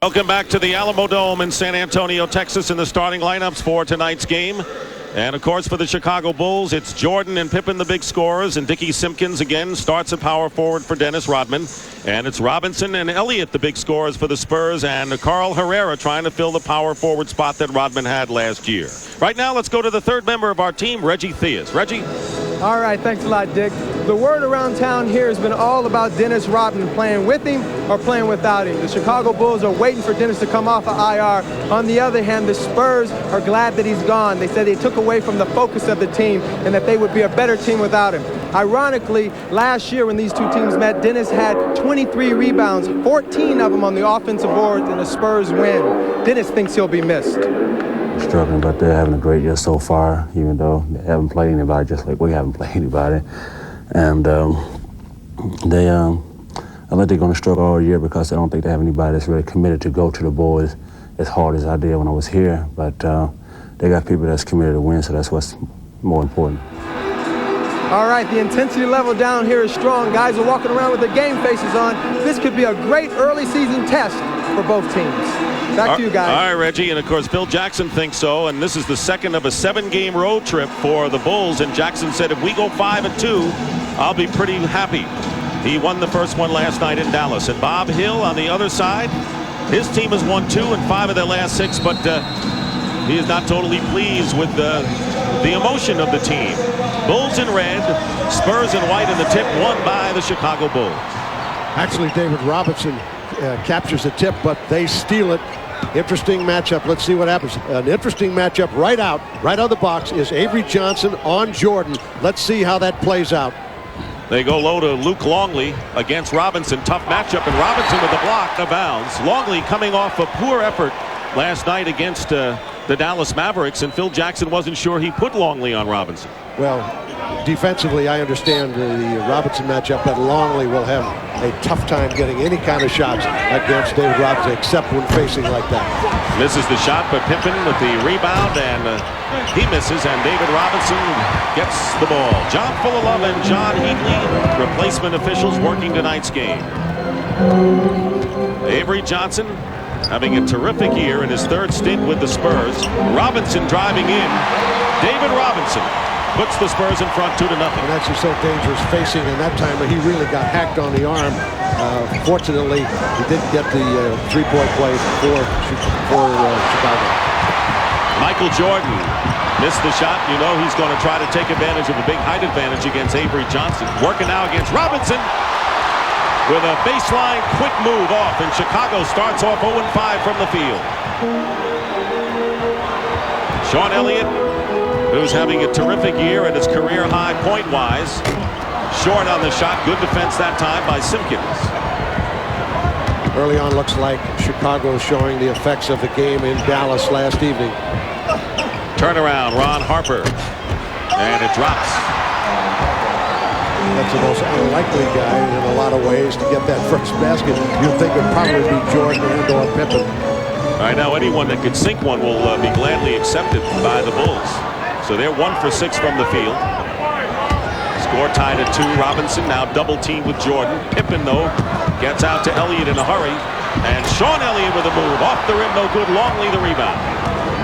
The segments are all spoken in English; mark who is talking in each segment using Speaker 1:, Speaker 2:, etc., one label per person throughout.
Speaker 1: Welcome back to the Alamo Dome in San Antonio, Texas, in the starting lineups for tonight's game. And, of course, for the Chicago Bulls, it's Jordan and Pippen, the big scorers, and Dickie Simpkins again starts at power forward for Dennis Rodman. And it's Robinson and Elliott, the big scorers for the Spurs, and Carl Herrera trying to fill the power forward spot that Rodman had last year. Right now, let's go to the third member of our team, Reggie Theus. Reggie?
Speaker 2: All right, thanks a lot, Dick. The word around town here has been all about Dennis Rodman playing with him or playing without him. The Chicago Bulls are waiting for Dennis to come off of IR. On the other hand, the Spurs are glad that he's gone. They said they took away from the focus of the team and that they would be a better team without him. Ironically, last year when these two teams met, Dennis had 23 rebounds, 14 of them on the offensive board, and the Spurs win. Dennis thinks he'll be missed.
Speaker 3: Struggling, but they're having a great year so far, even though they haven't played anybody, just like we haven't played anybody. And I think they're going to struggle all year because I don't think they have anybody that's really committed to go to the boys as hard as I did when I was here. But they got people that's committed to win, so that's what's more important.
Speaker 2: All right, the intensity level down here is strong. Guys are walking around with their game faces on. This could be a great early season test for both teams. Back to you guys.
Speaker 1: All right, Reggie, and of course Phil Jackson thinks so, and this is the second of a 7-game road trip for the Bulls, and Jackson said if we go 5-2, I'll be pretty happy. He won the first one last night in Dallas. And Bob Hill on the other side, his team has won 2 and 5 of their last 6, but he is not totally pleased with the emotion of the team. Bulls in red, Spurs in white, and the tip won by the Chicago Bulls.
Speaker 4: Actually, David Robinson captures the tip, but they steal it. Interesting matchup. Let's see what happens. An interesting matchup right out of the box is Avery Johnson on Jordan. Let's see how that plays out.
Speaker 1: They go low to Luke Longley against Robinson. Tough matchup, and Robinson with the block out of bounds. Longley coming off a poor effort last night against the Dallas Mavericks, and Phil Jackson wasn't sure he put Longley on Robinson.
Speaker 4: Well, defensively, I understand the Robinson matchup, but Longley will have a tough time getting any kind of shots against David Robinson, except when facing like that.
Speaker 1: Misses the shot, but Pippen with the rebound, and he misses, and David Robinson gets the ball. John Fullalove and John Heatley, replacement officials working tonight's game. Avery Johnson having a terrific year in his third stint with the Spurs. Robinson driving in. David Robinson puts the Spurs in front 2-0.
Speaker 4: And that's just so dangerous facing, and that time he really got hacked on the arm. Fortunately, he didn't get the three-point play for Chicago.
Speaker 1: Michael Jordan missed the shot. You know he's going to try to take advantage of a big height advantage against Avery Johnson. Working now against Robinson with a baseline quick move off, and Chicago starts off 0-5 from the field. Sean Elliott, who's having a terrific year at his career high point-wise. Short on the shot. Good defense that time by Simpkins.
Speaker 4: Early on, looks like Chicago showing the effects of the game in Dallas last evening.
Speaker 1: Turnaround, Ron Harper. And it drops.
Speaker 4: That's the most unlikely guy in a lot of ways to get that first basket. You'd think it would probably be Jordan and or Pippen.
Speaker 1: All right, now anyone that could sink one will be gladly accepted by the Bulls. So they're 1 for 6 from the field. Score tied at 2. Robinson now double teamed with Jordan. Pippen, though, gets out to Elliott in a hurry. And Sean Elliott with a move. Off the rim, no good. Longley the rebound.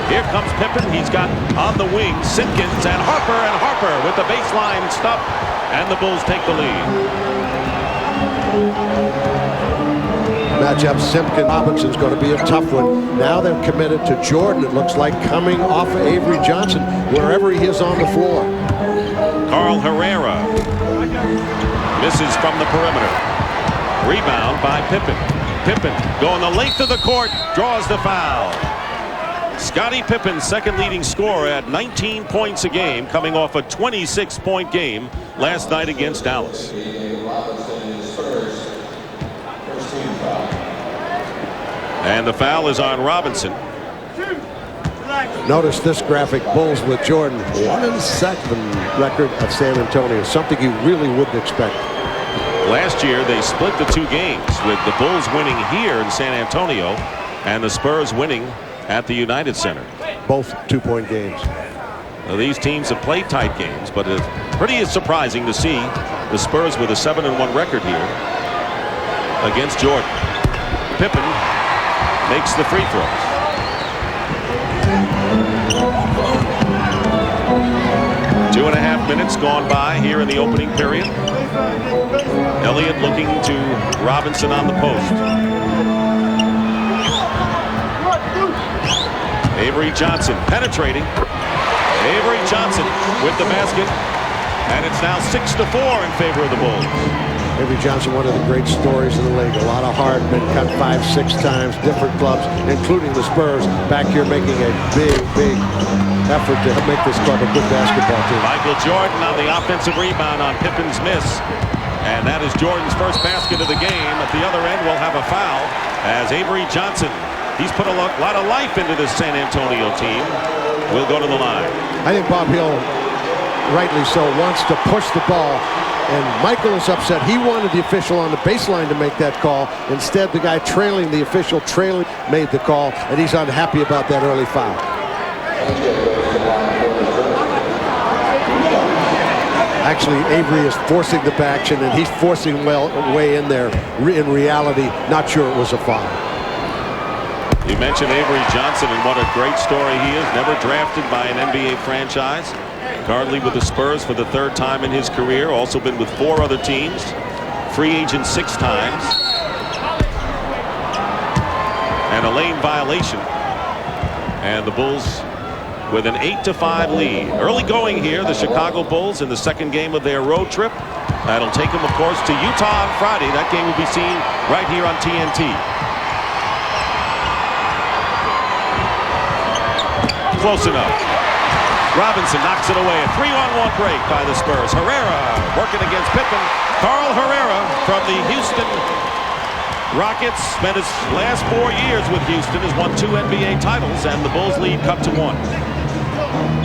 Speaker 1: Here comes Pippen. He's got on the wing Simpkins and Harper with the baseline stuff. And the Bulls take the lead.
Speaker 4: Matchup Simpkins-Robinson's going to be a tough one. Now they're committed to Jordan, it looks like, coming off of Avery Johnson, wherever he is on the floor.
Speaker 1: Carl Herrera misses from the perimeter. Rebound by Pippen. Pippen going the length of the court, draws the foul. Scottie Pippen, second leading scorer at 19 points a game, coming off a 26-point game last night against Dallas. And the foul is on Robinson.
Speaker 4: Notice this graphic, Bulls with Jordan. 1-7 record of San Antonio, something you really wouldn't expect.
Speaker 1: Last year they split the 2 games, with the Bulls winning here in San Antonio and the Spurs winning at the United Center.
Speaker 4: Both 2-point games.
Speaker 1: Now, these teams have played tight games, but it's pretty surprising to see the Spurs with a 7-1 record here against Jordan. Pippen makes the free throws. Two and a half minutes gone by here in the opening period. Elliott looking to Robinson on the post. Avery Johnson penetrating. Avery Johnson with the basket. And it's now 6-4 in favor of the Bulls.
Speaker 4: Avery Johnson, one of the great stories in the league. A lot of hard, been cut 5-6 times, different clubs, including the Spurs, back here making a big effort to make this club a good basketball team.
Speaker 1: Michael Jordan on the offensive rebound on Pippen's miss. And that is Jordan's first basket of the game. At the other end, we'll have a foul as Avery Johnson, he's put a lot of life into this San Antonio team, will go to the line.
Speaker 4: I think Bob Hill, rightly so, wants to push the ball. And Michael is upset. He wanted the official on the baseline to make that call. Instead, the guy trailing the official made the call, and he's unhappy about that early foul. Actually, Avery is forcing the action, and he's forcing way in there. In reality, not sure it was a foul.
Speaker 1: You mentioned Avery Johnson, and what a great story he is. Never drafted by an NBA franchise. Currently with the Spurs for the third time in his career. Also been with 4 other teams. Free agent 6 times. And a lane violation. And the Bulls with an 8-5 lead. Early going here, the Chicago Bulls in the second game of their road trip. That'll take them, of course, to Utah on Friday. That game will be seen right here on TNT. Close enough. Robinson knocks it away. A 3-on-1 break by the Spurs. Herrera working against Pippen. Carl Herrera from the Houston Rockets. Spent his last 4 years with Houston. Has won 2 NBA titles, and the Bulls lead cut to 1.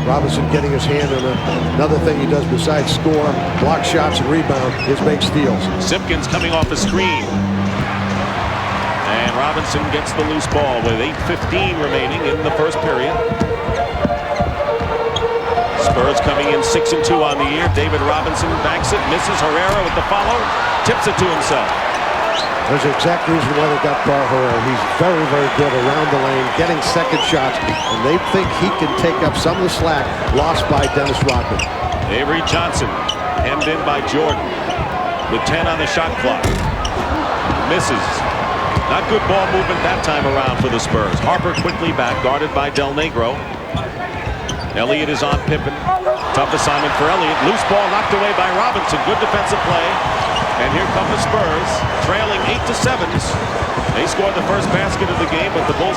Speaker 4: Robinson getting his hand on another thing he does besides score, block shots, and rebound is make steals.
Speaker 1: Simpkins coming off a screen. And Robinson gets the loose ball with 8:15 remaining in the first period. Spurs coming in 6-2 on the year. David Robinson banks it, misses. Herrera with the follow, tips it to himself.
Speaker 4: There's an exact reason why they got Carl Herrera. He's very good around the lane, getting second shots, and they think he can take up some of the slack lost by Dennis Rodman.
Speaker 1: Avery Johnson hemmed in by Jordan with 10 on the shot clock. Misses. Not good ball movement that time around for the Spurs. Harper quickly back, guarded by Del Negro. Elliott is on Pippen. Tough assignment for Elliott. Loose ball knocked away by Robinson. Good defensive play. And here come the Spurs, trailing 8-7. They scored the first basket of the game, but the Bulls.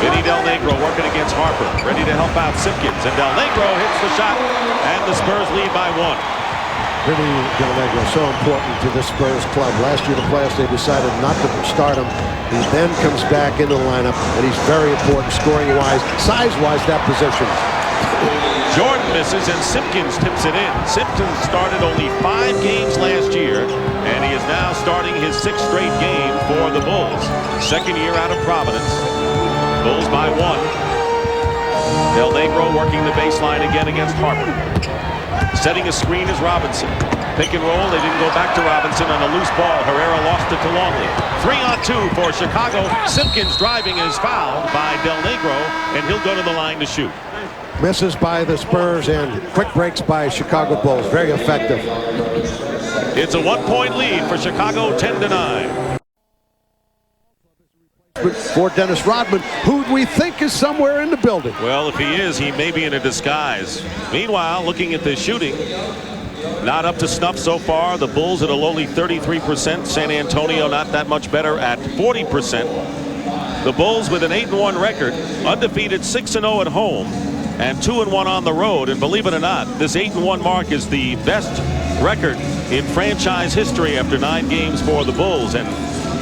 Speaker 1: Vinny Del Negro working against Harper, ready to help out Simpkins. And Del Negro hits the shot, and the Spurs lead by 1.
Speaker 4: Vinny Del Negro, so important to this Spurs club. Last year in the playoffs, they decided not to start him. He then comes back into the lineup, and he's very important scoring-wise, size-wise, that position.
Speaker 1: Jordan misses, and Simpkins tips it in. Simpkins started only 5 games last year, and he is now starting his 6th straight game for the Bulls. Second year out of Providence. Bulls by 1. Del Negro working the baseline again against Harper. Setting a screen is Robinson. Pick and roll. They didn't go back to Robinson on a loose ball. Herrera lost it to Longley. 3-on-2 for Chicago. Simpkins driving is fouled by Del Negro, and he'll go to the line to shoot.
Speaker 4: Misses by the Spurs and quick breaks by Chicago Bulls. Very effective.
Speaker 1: It's a 1-point lead for Chicago, 10-9.
Speaker 4: For Dennis Rodman, who we think is somewhere in the building.
Speaker 1: Well, if he is, he may be in a disguise. Meanwhile, looking at the shooting, not up to snuff so far. The Bulls at a lowly 33%. San Antonio not that much better at 40%. The Bulls with an 8-1 record, undefeated 6-0 at home, and 2-1 on the road. And believe it or not, this 8-1 mark is the best record in franchise history after 9 games for the Bulls. And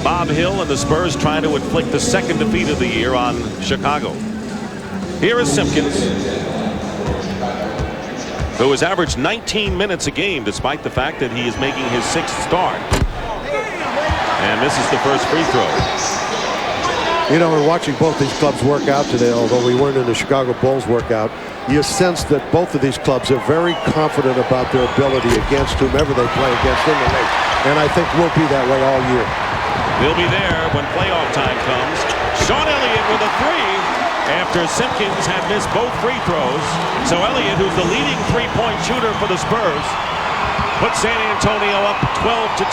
Speaker 1: Bob Hill and the Spurs trying to inflict the second defeat of the year on Chicago. Here is Simpkins, who has averaged 19 minutes a game despite the fact that he is making his 6th start. And this is the first free throw.
Speaker 4: You know, we're watching both these clubs work out today, although we weren't in the Chicago Bulls workout. You sense that both of these clubs are very confident about their ability against whomever they play against in the league. And I think we'll be that way all year.
Speaker 1: They'll be there when playoff time comes. Sean Elliott with a three after Simpkins had missed both free throws. So Elliott, who's the leading three-point shooter for the Spurs, puts San Antonio up 12-10.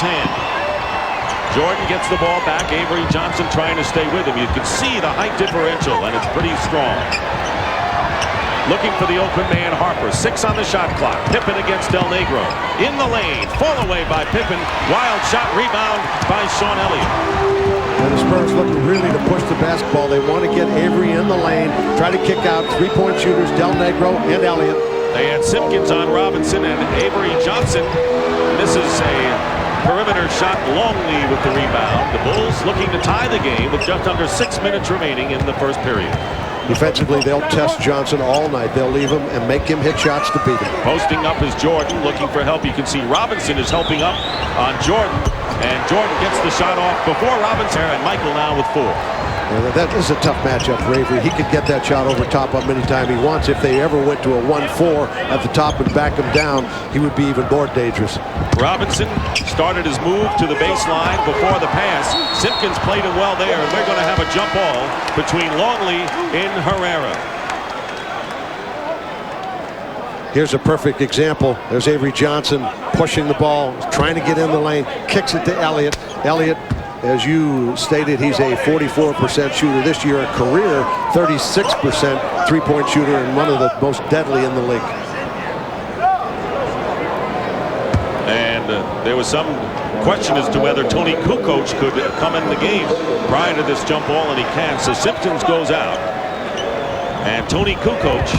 Speaker 1: Jordan gets the ball back. Avery Johnson trying to stay with him. You can see the height differential, and it's pretty strong. Looking for the open man, Harper. 6 on the shot clock. Pippen against Del Negro. In the lane. Fall away by Pippen. Wild shot rebound by Sean Elliott.
Speaker 4: And the Spurs looking really to push the basketball. They want to get Avery in the lane. Try to kick out three-point shooters, Del Negro and Elliott.
Speaker 1: They had Simpkins on Robinson, and Avery Johnson misses a perimeter shot. Longley with the rebound. The Bulls looking to tie the game with just under 6 minutes remaining in the first period.
Speaker 4: Defensively, they'll test Johnson all night. They'll leave him and make him hit shots to beat him.
Speaker 1: Posting up is Jordan, looking for help. You can see Robinson is helping up on Jordan, and Jordan gets the shot off before Robinson, and Michael now with 4.
Speaker 4: Yeah, that is a tough matchup for Avery. He could get that shot over top of him anytime he wants. If they ever went to a 1-4 at the top and back him down, he would be even more dangerous. Robinson
Speaker 1: started his move to the baseline before the pass. Simpkins played him well there, and we're going to have a jump ball between Longley and Herrera.
Speaker 4: Here's a perfect example. There's Avery Johnson pushing the ball, trying to get in the lane, kicks it to Elliott. Elliott, as you stated, he's a 44% shooter this year, a career 36% three-point shooter, and one of the most deadly in the league.
Speaker 1: And there was some question as to whether Tony Kukoc could come in the game prior to this jump ball, and he can. So Simpkins goes out, and Tony Kukoc,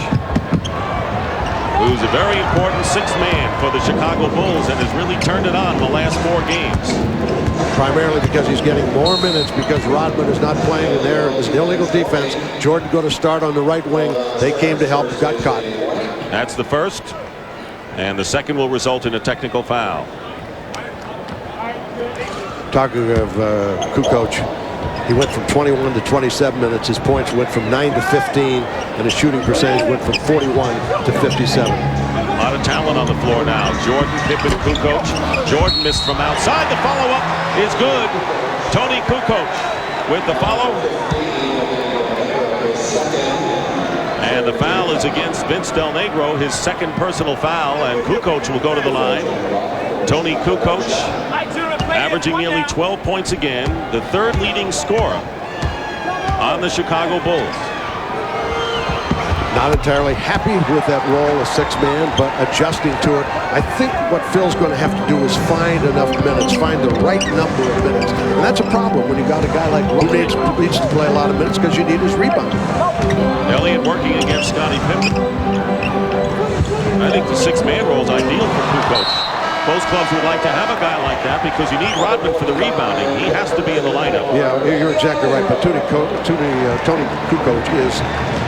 Speaker 1: who's a very important sixth man for the Chicago Bulls and has really turned it on the last 4 games.
Speaker 4: Primarily because he's getting more minutes because Rodman is not playing, and there is an illegal defense. Jordan going to start on the right wing. They came to help, got caught.
Speaker 1: That's the first, and the second will result in a technical foul.
Speaker 4: Talking of Kukoc, he went from 21 to 27 minutes. His points went from 9 to 15, and his shooting percentage went from 41 to 57.
Speaker 1: A lot of talent on the floor now. Jordan, Pippen, Kukoc. Jordan missed from outside. The follow-up is good. Tony Kukoc with the follow. And the foul is against Vince Del Negro, his second personal foul, and Kukoc will go to the line. Tony Kukoc averaging nearly 12 points again, the third leading scorer on the Chicago Bulls.
Speaker 4: Not entirely happy with that role as sixth man, but adjusting to it. I think what Phil's going to have to do is find enough minutes, find the right number of minutes. And that's a problem when you got a guy like who needs to play a lot of minutes because you need his rebound.
Speaker 1: Elliott working against Scottie Pippen. I think the sixth man role is ideal for Kukoc. Most clubs would like to have a guy like that because you need Rodman for the rebounding. He has to be in the lineup.
Speaker 4: Yeah, you're exactly right. But Tony Kukoc is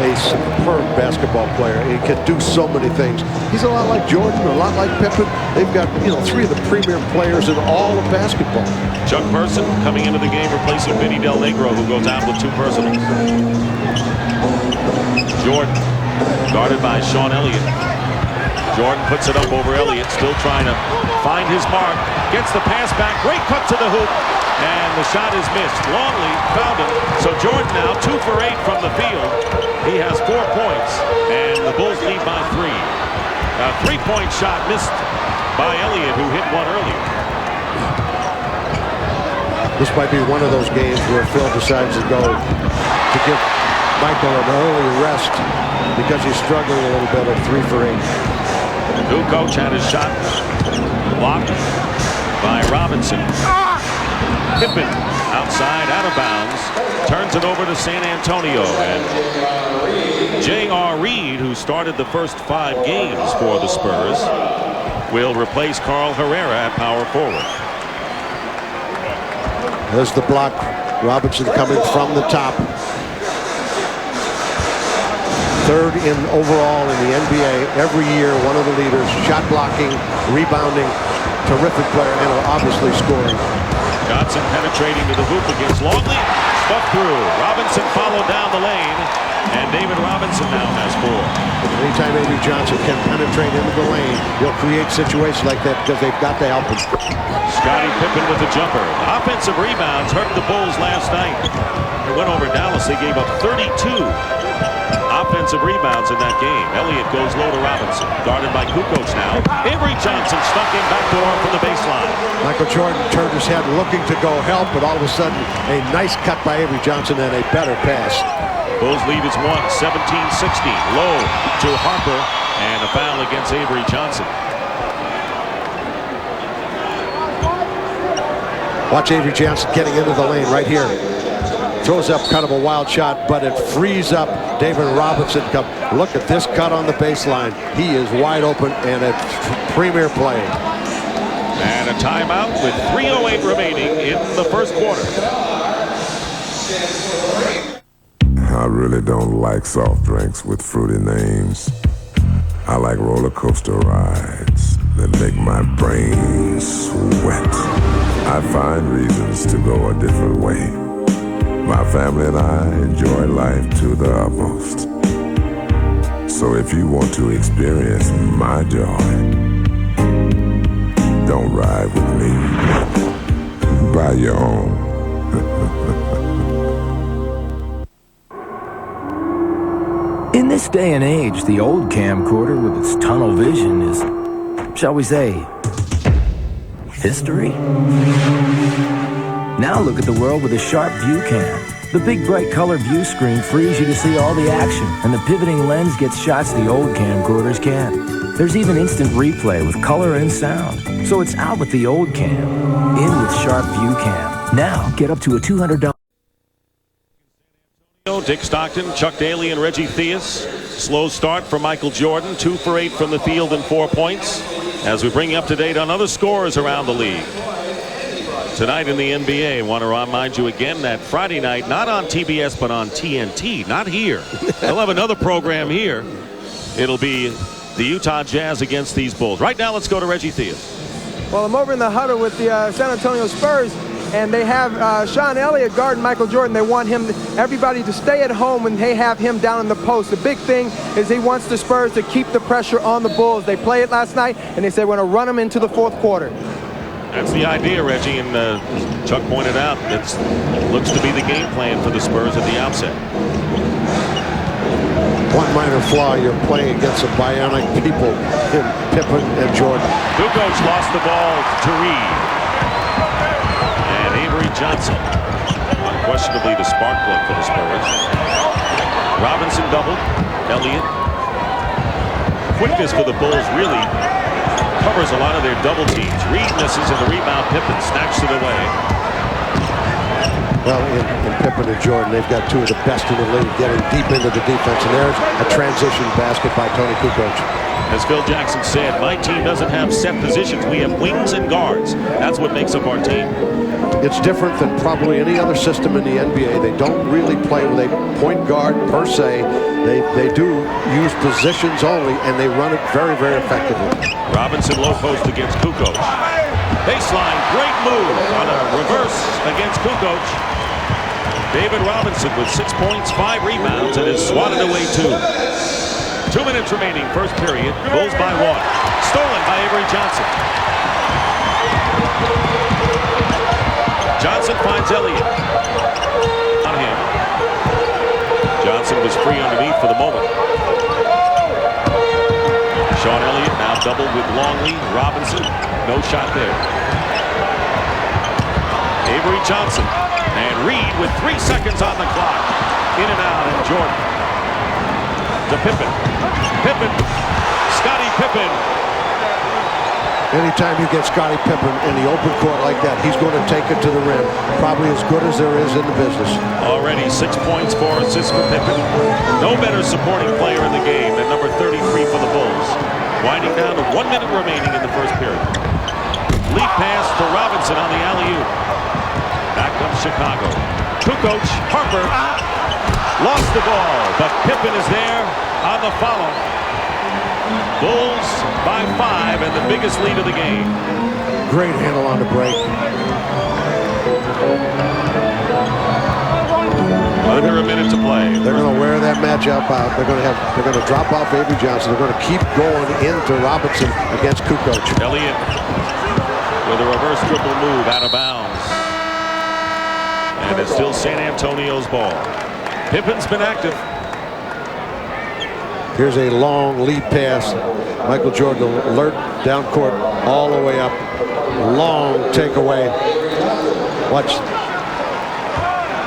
Speaker 4: a superb basketball player. He can do so many things. He's a lot like Jordan, a lot like Pippen. They've got, 3 of the premier players in all of basketball.
Speaker 1: Chuck Person coming into the game replacing Vinny Del Negro, who goes out with 2 personals. Jordan guarded by Sean Elliott. Jordan puts it up over Elliott, still trying to find his mark. Gets the pass back, great cut to the hoop, and the shot is missed. Longley found him, so Jordan now 2 for 8 from the field. He has 4 points, and the Bulls lead by 3. A 3-point shot missed by Elliott, who hit one earlier.
Speaker 4: This might be one of those games where Phil decides to go to give Michael an early rest because he's struggling a little bit at 3 for 8.
Speaker 1: Kukoc had his shot blocked by Robinson. Pippen outside, out of bounds, turns it over to San Antonio, and J.R. Reed, who started the first 5 games for the Spurs, will replace Carl Herrera at power forward.
Speaker 4: There's the block. Robinson coming from the top. 3rd in overall in the NBA every year, one of the leaders, shot blocking, rebounding, terrific player, and obviously scoring.
Speaker 1: Johnson penetrating to the hoop against Longley. Stuck through. Robinson followed down the lane. And David Robinson now has 4.
Speaker 4: Anytime Avery Johnson can penetrate into the lane, he'll create situations like that because they've got to help him.
Speaker 1: Scottie Pippen with the jumper. Offensive rebounds hurt the Bulls last night. They went over Dallas. They gave up 32 offensive rebounds in that game. Elliott goes low to Robinson. Guarded by Kukoc now. Avery Johnson stuck in backdoor from the baseline.
Speaker 4: Michael Jordan turned his head looking to go help, but all of a sudden a nice cut by Avery Johnson and a better pass.
Speaker 1: Bulls lead is 1, 17-16. Low to Harper, and a foul against Avery Johnson.
Speaker 4: Watch Avery Johnson getting into the lane right here. Throws up kind of a wild shot, but it frees up David Robinson. Look at this cut on the baseline. He is wide open and a premier play.
Speaker 1: And a timeout with 3:08 remaining in the first quarter.
Speaker 5: I really don't like soft drinks with fruity names. I like roller coaster rides that make my brain sweat. I find reasons to go a different way. My family and I enjoy life to the utmost. So if you want to experience my joy, don't ride with me. Buy your own.
Speaker 6: In this day and age, the old camcorder with its tunnel vision is, shall we say, history. Now look at the world with a sharp view cam. The big bright color view screen frees you to see all the action, and the pivoting lens gets shots the old camcorders can't. There's even instant replay with color and sound. So it's out with the old cam, in with sharp view cam. Now get up to a $200.
Speaker 1: Dick Stockton, Chuck Daly, and Reggie Theus. Slow start for Michael Jordan. 2 for 8 from the field and 4 points. As we bring you up to date on other scores around the league. Tonight in the NBA, I want to remind you again that Friday night, not on TBS, but on TNT, not here. They'll have another program here. It'll be the Utah Jazz against these Bulls. Right now, let's go to Reggie Theus.
Speaker 2: Well, I'm over in the huddle with the San Antonio Spurs, and they have Sean Elliott guarding Michael Jordan. They want everybody to stay at home when they have him down in the post. The big thing is he wants the Spurs to keep the pressure on the Bulls. They played it last night, and they said we're going to run them into the fourth quarter.
Speaker 1: That's the idea, Reggie, and Chuck pointed out it looks to be the game plan for the Spurs at the outset.
Speaker 4: One minor flaw, you're playing against some bionic people in Pippen and Jordan.
Speaker 1: Kukoc lost the ball to Reed. And Avery Johnson, unquestionably the spark plug for the Spurs. Robinson doubled. Elliott. Quickness for the Bulls really covers a lot of their double teams. Reed misses and the rebound. Pippen snatched it away.
Speaker 4: Well, in Pippen and Jordan, they've got 2 of the best in the league getting deep into the defense. And there's a transition basket by Tony Kukoc.
Speaker 1: As Phil Jackson said, my team doesn't have set positions. We have wings and guards. That's what makes up our team.
Speaker 4: It's different than probably any other system in the NBA. They don't really play with a point guard per se. They do use positions only, and they run it very, very effectively.
Speaker 1: Robinson low post against Kukoc. Baseline, great move on a reverse against Kukoc. David Robinson with 6 points, 5 rebounds, and has swatted away 2. 2 minutes remaining, first period. Bulls by 1. Stolen by Avery Johnson. Johnson finds Elliott. On him. Johnson was free underneath for the moment. Sean Elliott now doubled with Longley. Robinson, no shot there. Avery Johnson and Reed with 3 seconds on the clock. In and out, and Jordan to Pippen. Pippen, Scottie Pippen.
Speaker 4: Anytime you get Scottie Pippen in the open court like that, he's going to take it to the rim. Probably as good as there is in the business.
Speaker 1: Already 6 points, 4 assists for Pippen. No better supporting player in the game than number 33 for the Bulls. Winding down to 1 minute remaining in the first period. Lead pass to Robinson on the alley-oop. Back comes Chicago. Kukoc, Harper, lost the ball, but Pippen is there on the follow. Bulls by 5 and the biggest lead of the game.
Speaker 4: Great handle on the break. matchup out. They're going to drop off Avery Johnson. They're going to keep going into Robinson against Kukoc.
Speaker 1: Elliott with a reverse triple move out of bounds. And it's still San Antonio's ball. Pippen's been active.
Speaker 4: Here's a long lead pass. Michael Jordan alert down court all the way up. Long takeaway. Watch.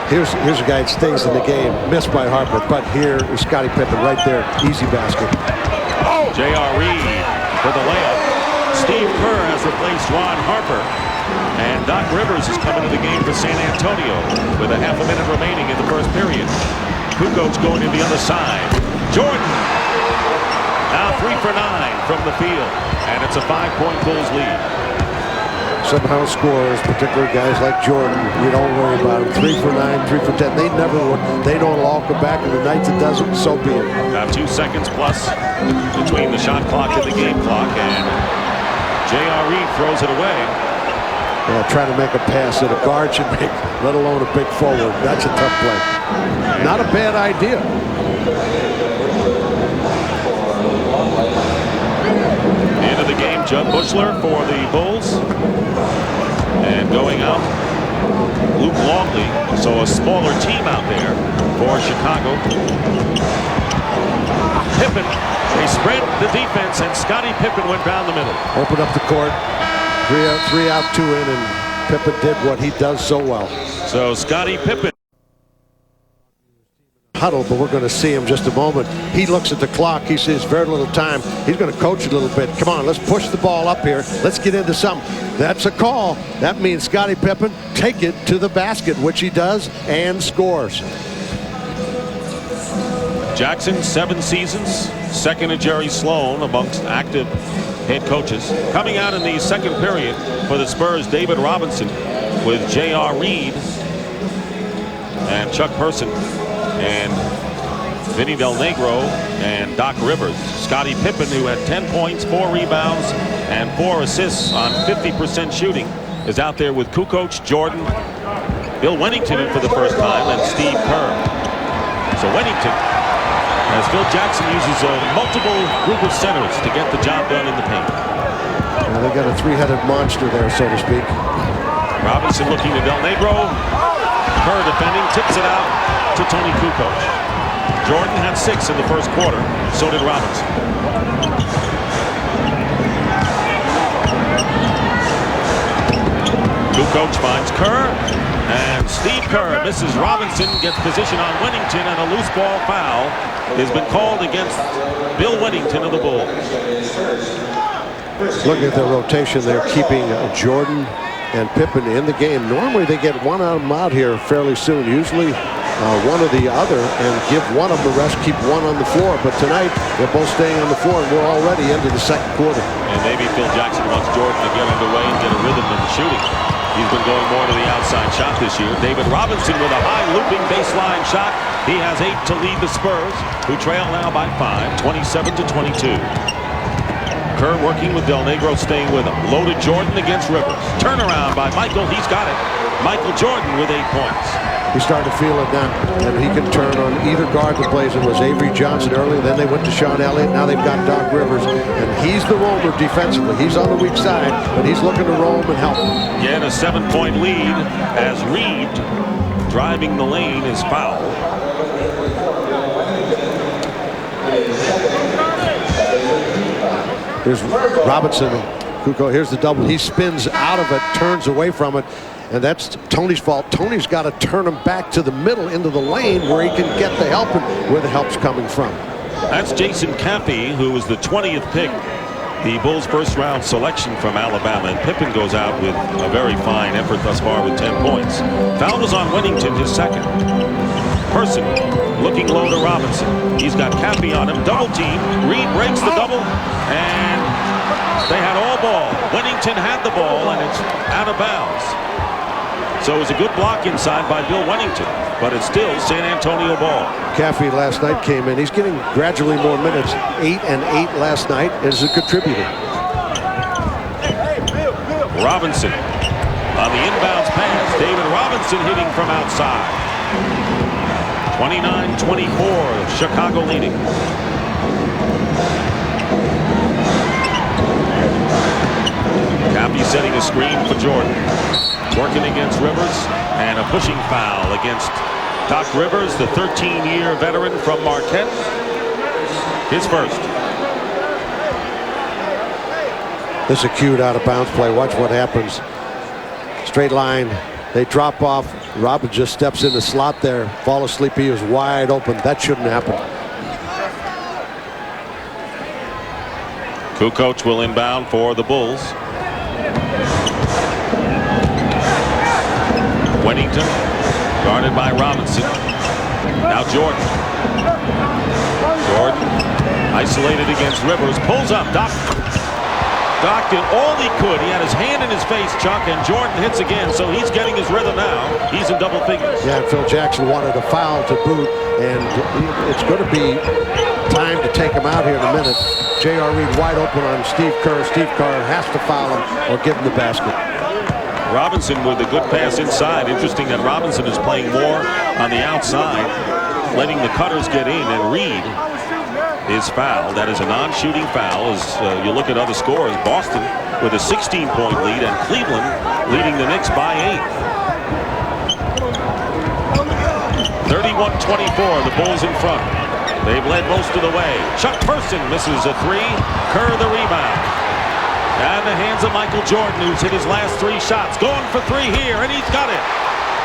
Speaker 4: Here's a guy that stays in the game. Missed by Harper, but here is Scottie Pippen right there. Easy basket.
Speaker 1: Oh! J.R. Reed for the layup. Steve Kerr has replaced Ron Harper. And Doc Rivers is coming to the game for San Antonio with a half a minute remaining in the first period. Kukoc going to the other side. Jordan now 3 for 9 from the field, and it's a 5-point Bulls lead.
Speaker 4: Somehow scores, particularly guys like Jordan. You don't worry about them. 3 for 9, 3 for 10. They never would. They know it'll all come back, and the nights it doesn't, so be it.
Speaker 1: About 2 seconds plus between the shot clock and the game clock, and J.R. Reed throws it away.
Speaker 4: Yeah, trying to make a pass that a guard should make, let alone a big forward. That's a tough play. Not a bad idea.
Speaker 1: End of the game, Judd Bushler for the Bulls. And going out, Luke Longley. So a smaller team out there for Chicago. Pippen, they spread the defense, and Scottie Pippen went down the middle.
Speaker 4: Open up the court. 3 out, 2 in, and Pippen did what he does so well.
Speaker 1: So Scottie Pippen.
Speaker 4: Huddle, but we're going to see him just a moment. He looks at the clock. He sees very little time. He's going to coach a little bit. Come on, let's push the ball up here. Let's get into something. That's a call. That means Scottie Pippen take it to the basket, which he does and scores.
Speaker 1: Jackson, 7 seasons, second to Jerry Sloan amongst active head coaches. Coming out in the second period for the Spurs, David Robinson with J.R. Reed and Chuck Person and Vinny Del Negro and Doc Rivers. Scottie Pippen, who had 10 points, 4 rebounds, and 4 assists on 50% shooting, is out there with Kukoc, Jordan, Bill Wennington in for the first time, and Steve Kerr. So Wennington, as Phil Jackson uses a multiple group of centers to get the job done in the paint.
Speaker 4: Well, they got a 3-headed monster there, so to speak.
Speaker 1: Robinson looking to Del Negro. Kerr defending, tips it out to Tony Kukoc. Jordan had 6 in the first quarter. So did Robinson. Kukoc finds Kerr. And Steve Kerr misses Robinson, gets position on Wennington, and a loose ball foul has been called against Bill Wennington of the Bulls.
Speaker 4: Looking at their rotation, they're keeping Jordan and Pippen in the game. Normally they get one of them out here fairly soon, usually one or the other, and give one of them a rest, keep one on the floor. But tonight they're both staying on the floor, and we're already into the second quarter.
Speaker 1: And maybe Phil Jackson wants Jordan to get underway and get a rhythm in the shooting. He's been going more to the outside shot this year. David Robinson with a high looping baseline shot. He has 8 to lead the Spurs, who trail now by 5, 27-22. Kerr working with Del Negro, staying with him. Loaded Jordan against Rivers. Turnaround by Michael. He's got it. Michael Jordan with 8 points.
Speaker 4: He's starting to feel it now, and he can turn on either guard that plays. It was Avery Johnson earlier, then they went to Sean Elliott. Now they've got Doc Rivers, and he's the roamer defensively. He's on the weak side, but he's looking to roam and help.
Speaker 1: Again, a 7-point lead as Reed driving the lane is fouled.
Speaker 4: Here's Robinson. Kukoc, here's the double. He spins out of it, turns away from it, and that's Tony's fault. Tony's got to turn him back to the middle into the lane where he can get the help and where the help's coming from.
Speaker 1: That's Jason Caffey, who was the 20th pick, the Bulls' first-round selection from Alabama. And Pippen goes out with a very fine effort thus far with 10 points. Foul was on Wennington, his second. Person looking low to Robinson. He's got Caffey on him. Double team. Reed breaks the double, and they had all ball. Wennington had the ball, and it's out of bounds. So it was a good block inside by Bill Wennington, but it's still San Antonio ball.
Speaker 4: Caffey last night came in. He's getting gradually more minutes. 8 and 8 last night as a contributor.
Speaker 1: Robinson on the inbounds pass. David Robinson hitting from outside. 29-24, Chicago leading. Cappy setting a screen for Jordan. Working against Rivers, and a pushing foul against Doc Rivers, the 13-year veteran from Marquette. His first.
Speaker 4: This is a cute out-of-bounds play. Watch what happens. Straight line. They drop off. Robin just steps in the slot there. Fall asleep. He was wide open. That shouldn't happen.
Speaker 1: Kukoc will inbound for the Bulls. Wennington guarded by Robinson. Now Jordan. Jordan isolated against Rivers. Pulls up. Doc did all he could. He had his hand in his face, Chuck, and Jordan hits again, so he's getting his rhythm now. He's in double figures.
Speaker 4: Yeah, and Phil Jackson wanted a foul to boot, and it's going to be time to take him out here in a minute. J.R. Reed wide open on Steve Kerr. Steve Kerr has to foul him or give him the basket.
Speaker 1: Robinson with a good pass inside. Interesting that Robinson is playing more on the outside, letting the cutters get in, and Reed is fouled. That is a non-shooting foul. As you look at other scores, Boston with a 16-point lead, and Cleveland leading the Knicks by 8. 31-24, the Bulls in front. They've led most of the way. Chuck Person misses a three. Kerr the rebound. And the hands of Michael Jordan, who's hit his last 3 shots. Going for 3 here, and he's got it.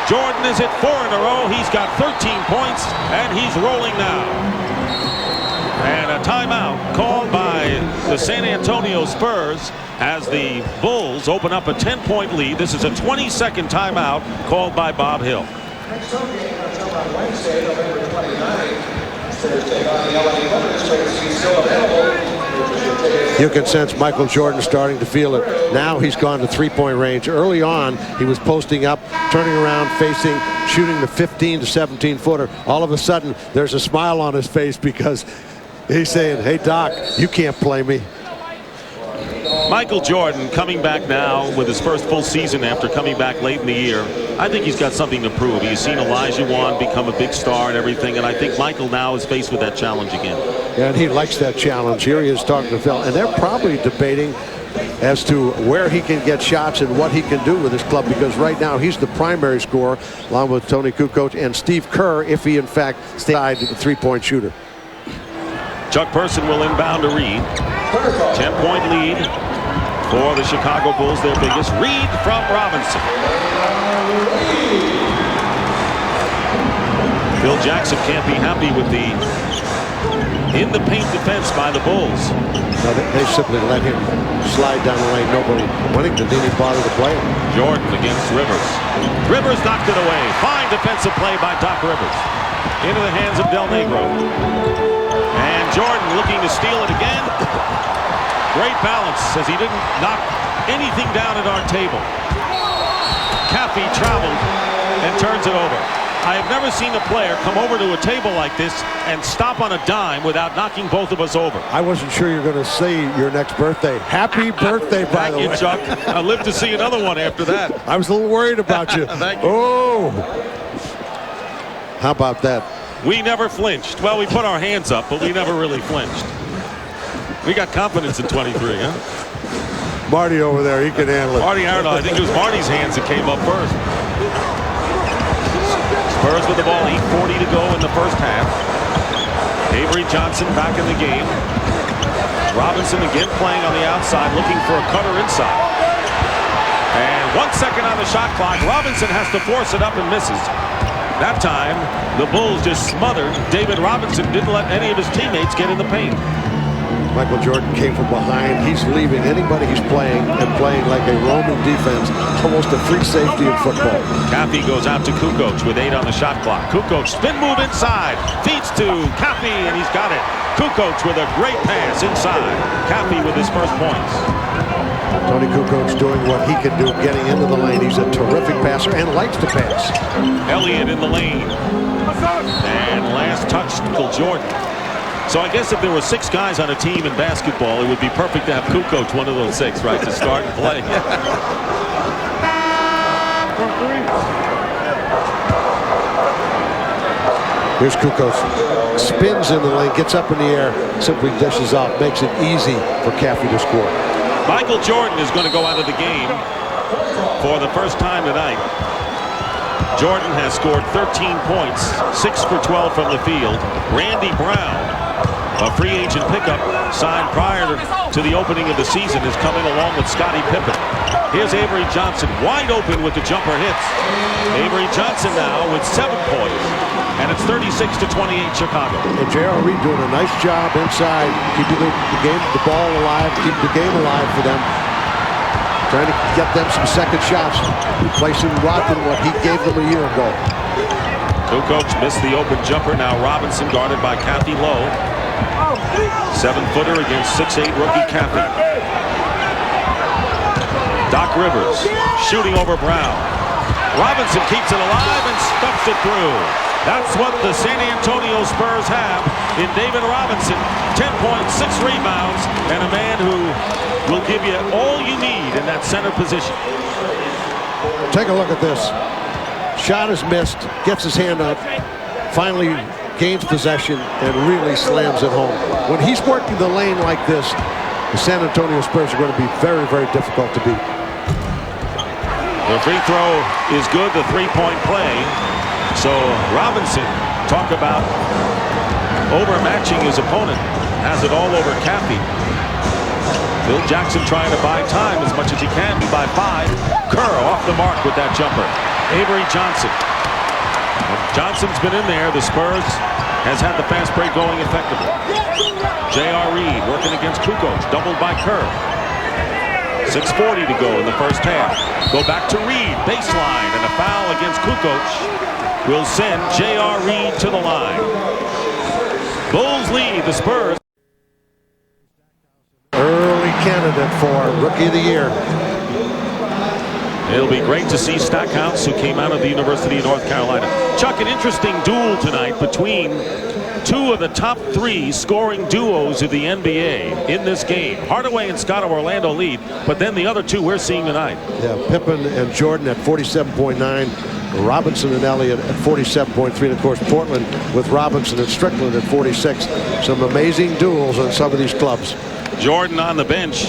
Speaker 1: Jordan is at 4 in a row. He's got 13 points, and he's rolling now. And a timeout called by the San Antonio Spurs as the Bulls open up a 10-point lead. This is a 20-second timeout called by Bob Hill.
Speaker 4: You can sense Michael Jordan starting to feel it. Now he's gone to three-point range. Early on, he was posting up, turning around, facing, shooting the 15 to 17-footer. All of a sudden, there's a smile on his face because he's saying, hey, Doc, you can't play me.
Speaker 1: Michael Jordan coming back now with his first full season after coming back late in the year. I think he's got something to prove. He's seen Elijah Wan become a big star and everything, and I think Michael now is faced with that challenge again.
Speaker 4: Yeah, and he likes that challenge. Here he is talking to Phil, and they're probably debating as to where he can get shots and what he can do with his club, because right now he's the primary scorer along with Tony Kukoc and Steve Kerr if he in fact stays the three-point shooter.
Speaker 1: Chuck Person will inbound to Reed. 10-point lead for the Chicago Bulls, their biggest. Reed from Robinson. Phil Jackson can't be happy with the in-the-paint defense by the Bulls.
Speaker 4: No, they simply let him slide down the lane. Nobody. Wennington didn't even bother to play him.
Speaker 1: Jordan against Rivers. Rivers knocked it away. Fine defensive play by Doc Rivers. Into the hands of Del Negro. And Jordan looking to steal it again. Great balance as he didn't knock anything down at our table. Cappy traveled and turns it over. I have never seen a player come over to a table like this and stop on a dime without knocking both of us over.
Speaker 4: I wasn't sure you were going to say your next birthday. Happy birthday, by the way.
Speaker 1: Thank you, Chuck. I'll live to see another one after that.
Speaker 4: I was a little worried about you.
Speaker 1: Thank you.
Speaker 4: Oh. How about that?
Speaker 1: We never flinched. Well, we put our hands up, but we never really flinched. We got confidence in 23, huh?
Speaker 4: Marty over there, he can handle it.
Speaker 1: Marty, I don't know. I think it was Marty's hands that came up first. Spurs with the ball, 8:40 to go in the first half. Avery Johnson back in the game. Robinson again playing on the outside, looking for a cutter inside. And 1 second on the shot clock. Robinson has to force it up and misses. That time, the Bulls just smothered. David Robinson didn't let any of his teammates get in the paint.
Speaker 4: Michael Jordan came from behind. He's leaving anybody he's playing and playing like a Roman defense. Almost a free safety in football.
Speaker 1: Cappy goes out to Kukoc with 8 on the shot clock. Kukoc spin move inside. Feeds to Cappy, and he's got it. Kukoc with a great pass inside. Cappy with his first points.
Speaker 4: Tony Kukoc doing what he can do, getting into the lane. He's a terrific passer and likes to pass.
Speaker 1: Elliott in the lane. And last touch, Michael Jordan. So I guess if there were 6 guys on a team in basketball, it would be perfect to have Kukoc one of those 6, right, to start and play.
Speaker 4: Here's Kukoc. Spins in the lane, gets up in the air, simply dishes off, makes it easy for Caffey to score.
Speaker 1: Michael Jordan is going to go out of the game for the first time tonight. Jordan has scored 13 points, 6 for 12 from the field. Randy Brown, a free agent pickup signed prior to the opening of the season, is coming along with Scottie Pippen. Here's Avery Johnson, wide open with the jumper hits. Avery Johnson now with 7 points, and it's 36-28 Chicago.
Speaker 4: And J.R. Reed doing a nice job inside, keeping the ball alive, keeping the game alive for them. Trying to get them some second shots, replacing Rodman what he gave them a year ago.
Speaker 1: Kukoc missed the open jumper. Now Robinson guarded by Caffey Lowe. 7-footer against 6'8" rookie Caffey. Doc Rivers shooting over Brown. Robinson keeps it alive and stuffs it through. That's what the San Antonio Spurs have in David Robinson. 10 points, 6 rebounds, and a man who will give you all you need in that center position.
Speaker 4: Take a look at this. Shot is missed, gets his hand up, finally gains possession, and really slams it home. When he's working the lane like this, the San Antonio Spurs are going to be very, very difficult to beat.
Speaker 1: The free throw is good, the three-point play. So Robinson, talk about overmatching his opponent, has it all over Caffey. Phil Jackson trying to buy time as much as he can by 5. Kerr off the mark with that jumper. Avery Johnson. Johnson's been in there. The Spurs has had the fast break going effectively. J.R. Reed working against Kukoc, doubled by Kerr. 6:40 to go in the first half. Go back to Reed, baseline, and a foul against Kukoc will send J.R. Reed to the line. Bulls lead the Spurs.
Speaker 4: Early candidate for Rookie of the Year.
Speaker 1: It'll be great to see Stackhouse, who came out of the University of North Carolina. Chuck, an interesting duel tonight between 2 of the top 3 scoring duos of the NBA in this game. Hardaway and Scott of Orlando lead, but then the other 2 we're seeing tonight.
Speaker 4: Yeah, Pippen and Jordan at 47.9. Robinson and Elliott at 47.3, and of course Portland with Robinson and Strickland at 46. Some amazing duels on some of these clubs.
Speaker 1: Jordan on the bench,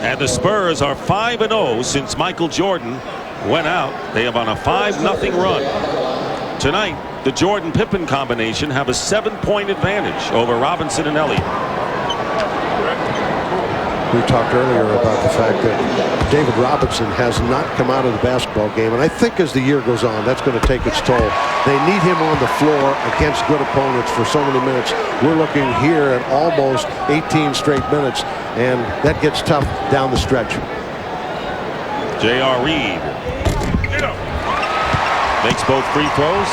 Speaker 1: and the Spurs are 5-0 since Michael Jordan went out. They have on a 5-0 run. Tonight, the Jordan-Pippen combination have a 7-point advantage over Robinson and Elliott.
Speaker 4: We talked earlier about the fact that David Robinson has not come out of the basketball game, and I think as the year goes on, that's going to take its toll. They need him on the floor against good opponents for so many minutes. We're looking here at almost 18 straight minutes, and that gets tough down the stretch.
Speaker 1: J.R. Reed makes both free throws.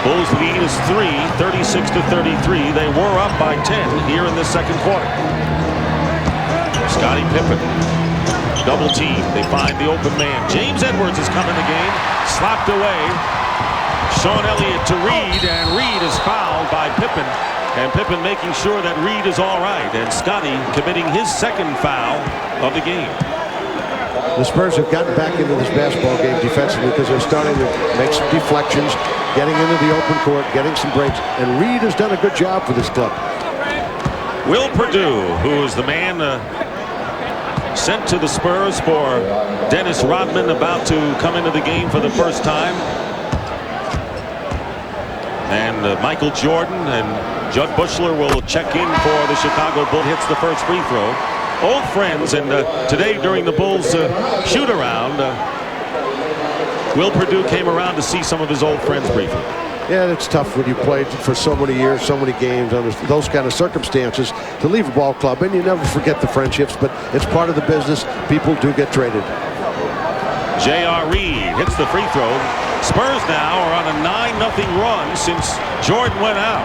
Speaker 1: Bulls lead is 3, 36-33. They were up by 10 here in the second quarter. Scottie Pippen, double team. They find the open man. James Edwards has come in the game, slapped away. Sean Elliott to Reed, and Reed is fouled by Pippen. And Pippen making sure that Reed is all right, and Scottie committing his second foul of the game.
Speaker 4: The Spurs have gotten back into this basketball game defensively because they're starting to make some deflections, getting into the open court, getting some breaks, and Reed has done a good job for this club.
Speaker 1: Will Perdue, who is the man sent to the Spurs for Dennis Rodman, about to come into the game for the first time. And Michael Jordan and Judd Bushler will check in for the Chicago Bulls. Hits the first free throw. Old friends, and today during the Bulls shoot-around, Will Perdue came around to see some of his old friends briefly.
Speaker 4: Yeah, it's tough when you played for so many years, so many games, under those kind of circumstances, to leave a ball club, and you never forget the friendships, but it's part of the business. People do get traded.
Speaker 1: J.R. Reed hits the free throw. Spurs now are on a 9-0 run since Jordan went out,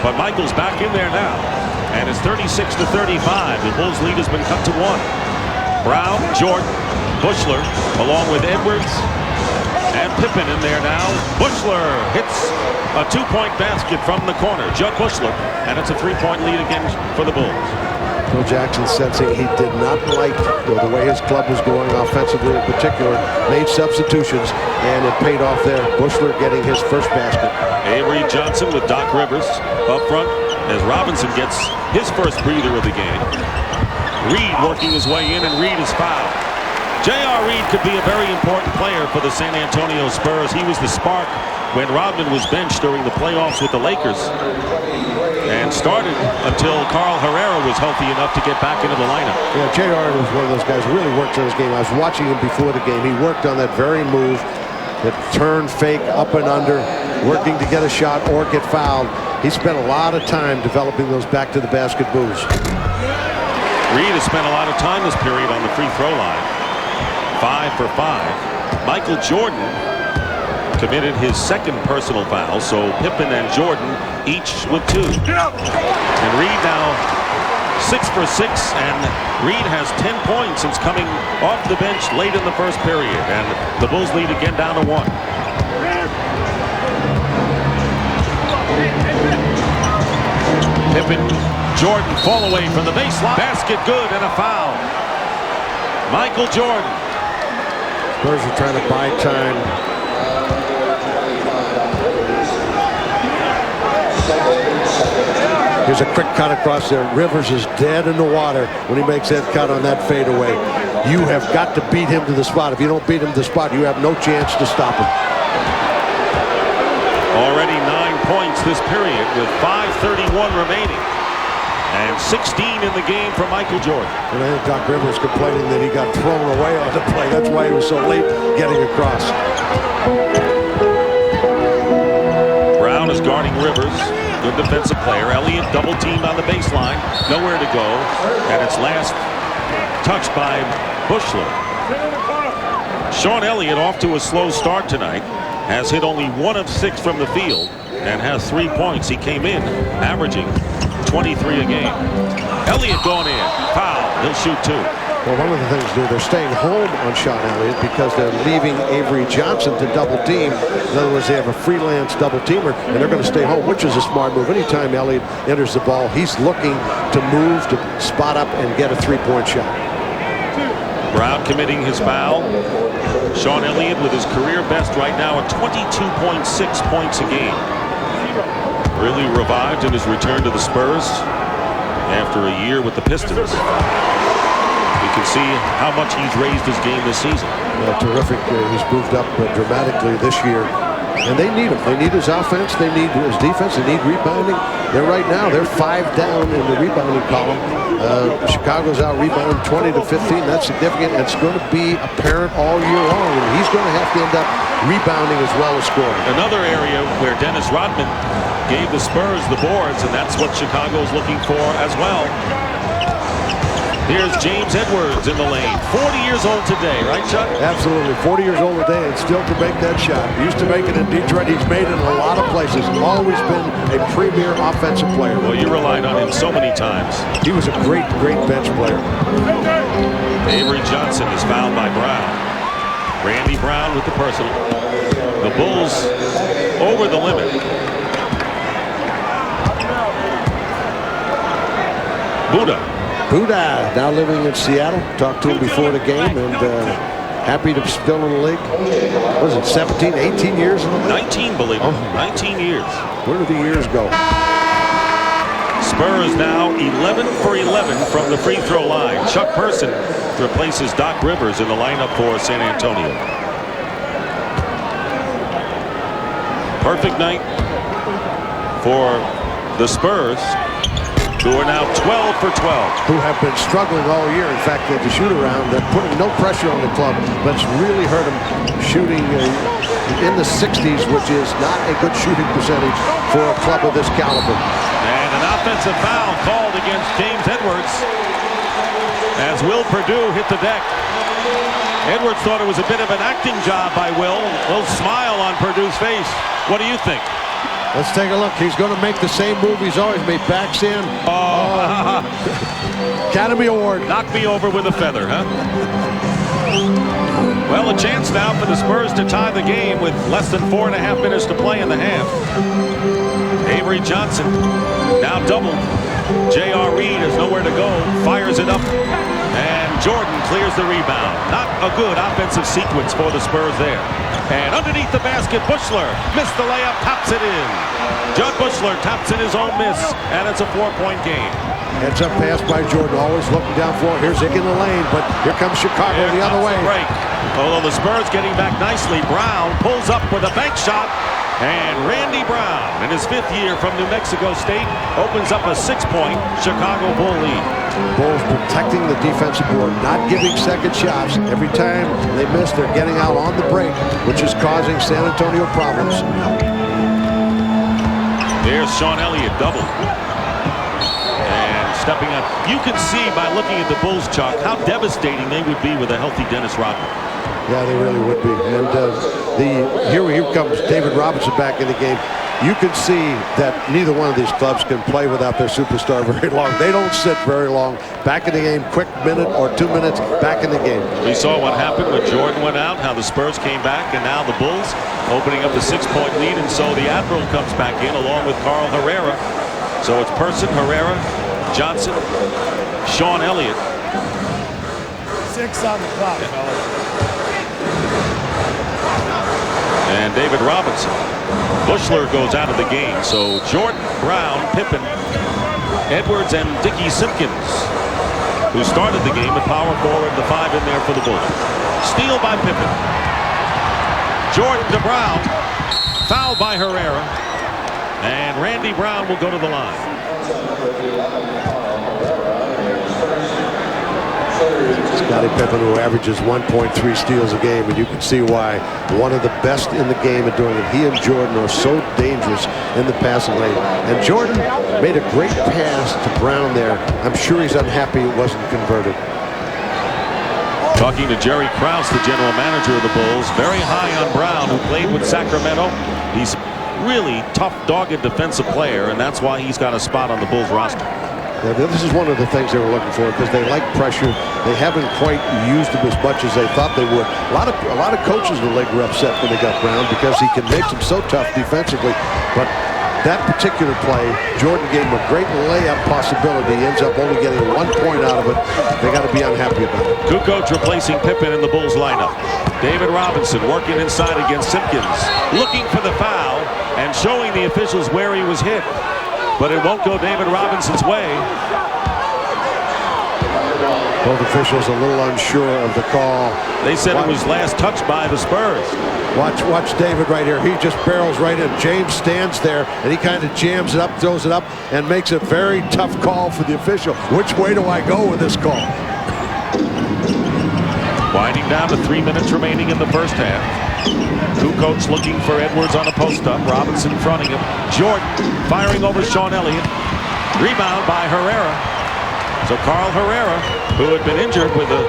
Speaker 1: but Michael's back in there now, and it's 36-35. The Bulls' lead has been cut to 1. Brown, Jordan, Bushler, along with Edwards and Pippen in there now. Bushler hits a 2-point basket from the corner. Judd Bushler, and it's a 3-point lead again for the Bulls.
Speaker 4: Phil Jackson sensing he did not like the way his club was going offensively in particular, made substitutions, and it paid off there. Bushler getting his first basket.
Speaker 1: Avery Johnson with Doc Rivers up front as Robinson gets his first breather of the game. Reed working his way in, and Reed is fouled. J.R. Reed could be a very important player for the San Antonio Spurs. He was the spark when Rodman was benched during the playoffs with the Lakers, and started until Carl Herrera was healthy enough to get back into the lineup.
Speaker 4: Yeah, J.R. was one of those guys who really worked on his game. I was watching him before the game. He worked on that very move, that turn, fake, up and under, working to get a shot or get fouled. He spent a lot of time developing those back-to-the-basket moves.
Speaker 1: Reed has spent a lot of time this period on the free throw line. 5 for 5. Michael Jordan committed his second personal foul, so Pippen and Jordan each with 2. And Reed now 6 for 6, and Reed has 10 points since coming off the bench late in the first period, and the Bulls lead again down to 1. Pippen, Jordan fall away from the baseline. Basket good and a foul. Michael Jordan.
Speaker 4: Spurs are trying to buy time. Here's a quick cut across there. Rivers is dead in the water when he makes that cut on that fadeaway. You have got to beat him to the spot. If you don't beat him to the spot, you have no chance to stop him.
Speaker 1: Already 9 points this period with 5:31 remaining. And 16 in the game for Michael Jordan.
Speaker 4: And I think Doc Rivers complaining that he got thrown away on the play. That's why he was so late getting across.
Speaker 1: Brown is guarding Rivers. Good defensive player. Elliott double teamed on the baseline. Nowhere to go. And it's last touched by Bushler. Sean Elliott off to a slow start tonight. Has hit only 1 of 6 from the field and has 3 points. He came in averaging 23 a game. Elliott going in. Foul. He'll shoot 2.
Speaker 4: Well, one of the things they're staying home on Sean Elliott because they're leaving Avery Johnson to double team. In other words, they have a freelance double teamer, and they're going to stay home, which is a smart move. Anytime Elliott enters the ball, he's looking to move, to spot up, and get a 3-point shot.
Speaker 1: Brown committing his foul. Sean Elliott with his career best right now at 22.6 points a game. Really revived in his return to the Spurs after a year with the Pistons. You can see how much he's raised his game this season.
Speaker 4: Terrific. He's moved up dramatically this year. And they need him. They need his offense. They need his defense. They need rebounding. They're 5 down in the rebounding column. Chicago's out rebounding 20 to 15. That's significant. And it's going to be apparent all year long. And he's going to have to end up rebounding as well as scoring.
Speaker 1: Another area where Dennis Rodman gave the Spurs the boards, and that's what Chicago's looking for as well. Here's James Edwards in the lane. 40 years old today, right, Chuck?
Speaker 4: Absolutely. 40 years old today and still can make that shot. He used to make it in Detroit. He's made it in a lot of places. Always been a premier offensive player.
Speaker 1: Well, you relied on him so many times.
Speaker 4: He was a great, great bench player.
Speaker 1: Avery Johnson is fouled by Brown. Randy Brown with the personal. The Bulls over the limit.
Speaker 4: Buda, now living in Seattle. Talked to him before the game, and happy to be still in the league. What is it, 17, 18 years in the league?
Speaker 1: 19, believe it. 19 years.
Speaker 4: Where did the years go?
Speaker 1: Spurs now 11 for 11 from the free throw line. Chuck Person replaces Doc Rivers in the lineup for San Antonio. Perfect night for the Spurs, who are now 12 for 12.
Speaker 4: Who have been struggling all year. In fact, at the shoot-around, they're putting no pressure on the club. That's really hurt them, shooting in the 60s, which is not a good shooting percentage for a club of this caliber.
Speaker 1: And an offensive foul called against James Edwards as Will Perdue hit the deck. Edwards thought it was a bit of an acting job by Will. A little smile on Perdue's face. What do you think?
Speaker 4: Let's take a look. He's going to make the same move he's always made. Backs in.
Speaker 1: Oh.
Speaker 4: Academy Award.
Speaker 1: Knock me over with a feather, huh? Well, a chance now for the Spurs to tie the game with less than 4.5 minutes to play in the half. Avery Johnson now doubled. J.R. Reed has nowhere to go, fires it up, and Jordan clears the rebound. Not a good offensive sequence for the Spurs there. And underneath the basket, Buechler missed the layup, taps it in. Judd Buechler taps in his own miss, and it's a 4-point game.
Speaker 4: Heads up pass by Jordan, always looking down floor. Here's Ig in the lane, but here comes Chicago the other way.
Speaker 1: Break. Although the Spurs getting back nicely, Brown pulls up with a bank shot, and Randy Brown, in his 5th year from New Mexico State, opens up a 6-point Chicago Bull lead.
Speaker 4: Bulls protecting the defensive board, not giving second shots. Every time they miss, they're getting out on the break, which is causing San Antonio problems.
Speaker 1: There's Sean Elliott, double. And stepping up. You can see by looking at the Bulls, Chuck, how devastating they would be with a healthy Dennis Rodman.
Speaker 4: Yeah, they really would be. And here comes David Robinson back in the game. You can see that neither one of these clubs can play without their superstar very long. They don't sit very long. Back in the game, quick minute or 2 minutes, back in the game.
Speaker 1: We saw what happened when Jordan went out, how the Spurs came back, and now the Bulls opening up the 6-point lead, and so the Admiral comes back in along with Carl Herrera. So it's Person, Herrera, Johnson, Sean Elliott.
Speaker 7: 6 on the clock, fellas.
Speaker 1: And David Robinson. Buechler goes out of the game. So Jordan, Brown, Pippen, Edwards, and Dickie Simpkins, who started the game at power forward, the 5 in there for the Bulls. Steal by Pippen. Jordan to Brown. Foul by Herrera. And Randy Brown will go to the line.
Speaker 4: Scottie Pippen, who averages 1.3 steals a game, and you can see why. One of the best in the game at doing it. He and Jordan are so dangerous in the passing lane. And Jordan made a great pass to Brown there. I'm sure he's unhappy it wasn't converted.
Speaker 1: Talking to Jerry Krause, the general manager of the Bulls, very high on Brown, who played with Sacramento. He's really tough, dogged defensive player, and that's why he's got a spot on the Bulls roster.
Speaker 4: Yeah, this is one of the things they were looking for because they like pressure. They haven't quite used him as much as they thought they would. A lot of coaches in the league were upset when they got Brown because he can make them so tough defensively. But that particular play, Jordan gave him a great layup possibility. He ends up only getting 1 point out of it. They got to be unhappy about it.
Speaker 1: Kukoc replacing Pippen in the Bulls lineup. David Robinson working inside against Simpkins, looking for the foul and showing the officials where he was hit. But it won't go David Robinson's way.
Speaker 4: Both officials a little unsure of the call.
Speaker 1: They said it was last touched by the Spurs.
Speaker 4: Watch David right here. He just barrels right in. James stands there, and he kind of jams it up, throws it up, and makes a very tough call for the official. Which way do I go with this call?
Speaker 1: Winding down to 3 minutes remaining in the first half. Kukoc looking for Edwards on a post-up. Robinson fronting him. Jordan firing over Sean Elliott. Rebound by Herrera. So Carl Herrera, who had been injured with a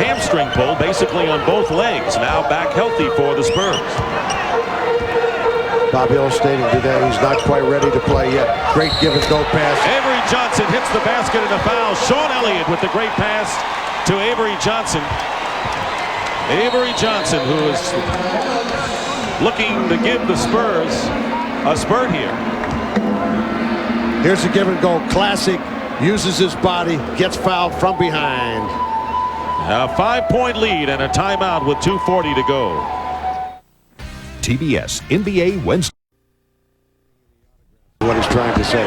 Speaker 1: hamstring pull basically on both legs, now back healthy for the Spurs.
Speaker 4: Bob Hill stating today he's not quite ready to play yet. Great give and go pass.
Speaker 1: Avery Johnson hits the basket and a foul. Sean Elliott with the great pass to Avery Johnson. Avery Johnson, who is looking to give the Spurs a spurt here.
Speaker 4: Here's the give and go classic. Uses his body, gets fouled from behind.
Speaker 1: A 5-point lead and a timeout with 2:40 to go.
Speaker 8: TBS NBA Wednesday.
Speaker 4: What he's trying to say.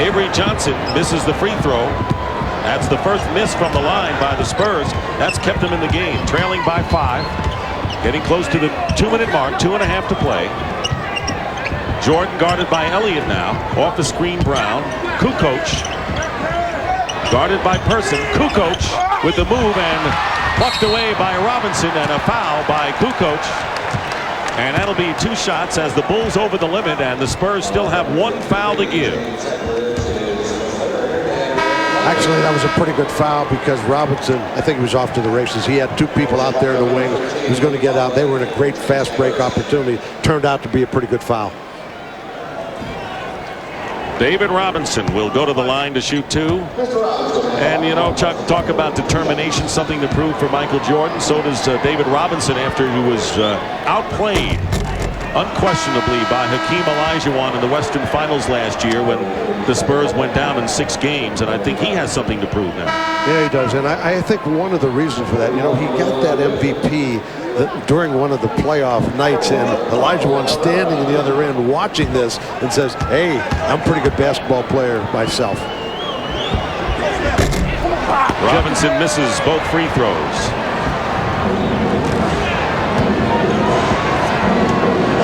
Speaker 1: Avery Johnson misses the free throw. That's the first miss from the line by the Spurs. That's kept them in the game, trailing by 5. Getting close to the 2-minute mark, 2.5 to play. Jordan guarded by Elliott now. Off the screen, Brown. Kukoc guarded by Person. Kukoc with the move and plucked away by Robinson, and a foul by Kukoc. And that'll be 2 shots as the Bulls over the limit, and the Spurs still have 1 foul to give.
Speaker 4: Actually, that was a pretty good foul because Robinson, I think he was off to the races. He had 2 people out there in the wing. He was going to get out. They were in a great fast break opportunity. Turned out to be a pretty good foul.
Speaker 1: David Robinson will go to the line to shoot 2. And, you know, Chuck, talk about determination, something to prove for Michael Jordan. So does David Robinson after he was outplayed unquestionably by Hakeem Olajuwon in the Western Finals last year when the Spurs went down in 6 games, and I think he has something to prove now.
Speaker 4: Yeah, he does, and I think one of the reasons for that, you know, he got that MVP during one of the playoff nights, and Olajuwon standing in the other end watching this and says, hey, I'm a pretty good basketball player myself.
Speaker 1: Robinson misses both free throws.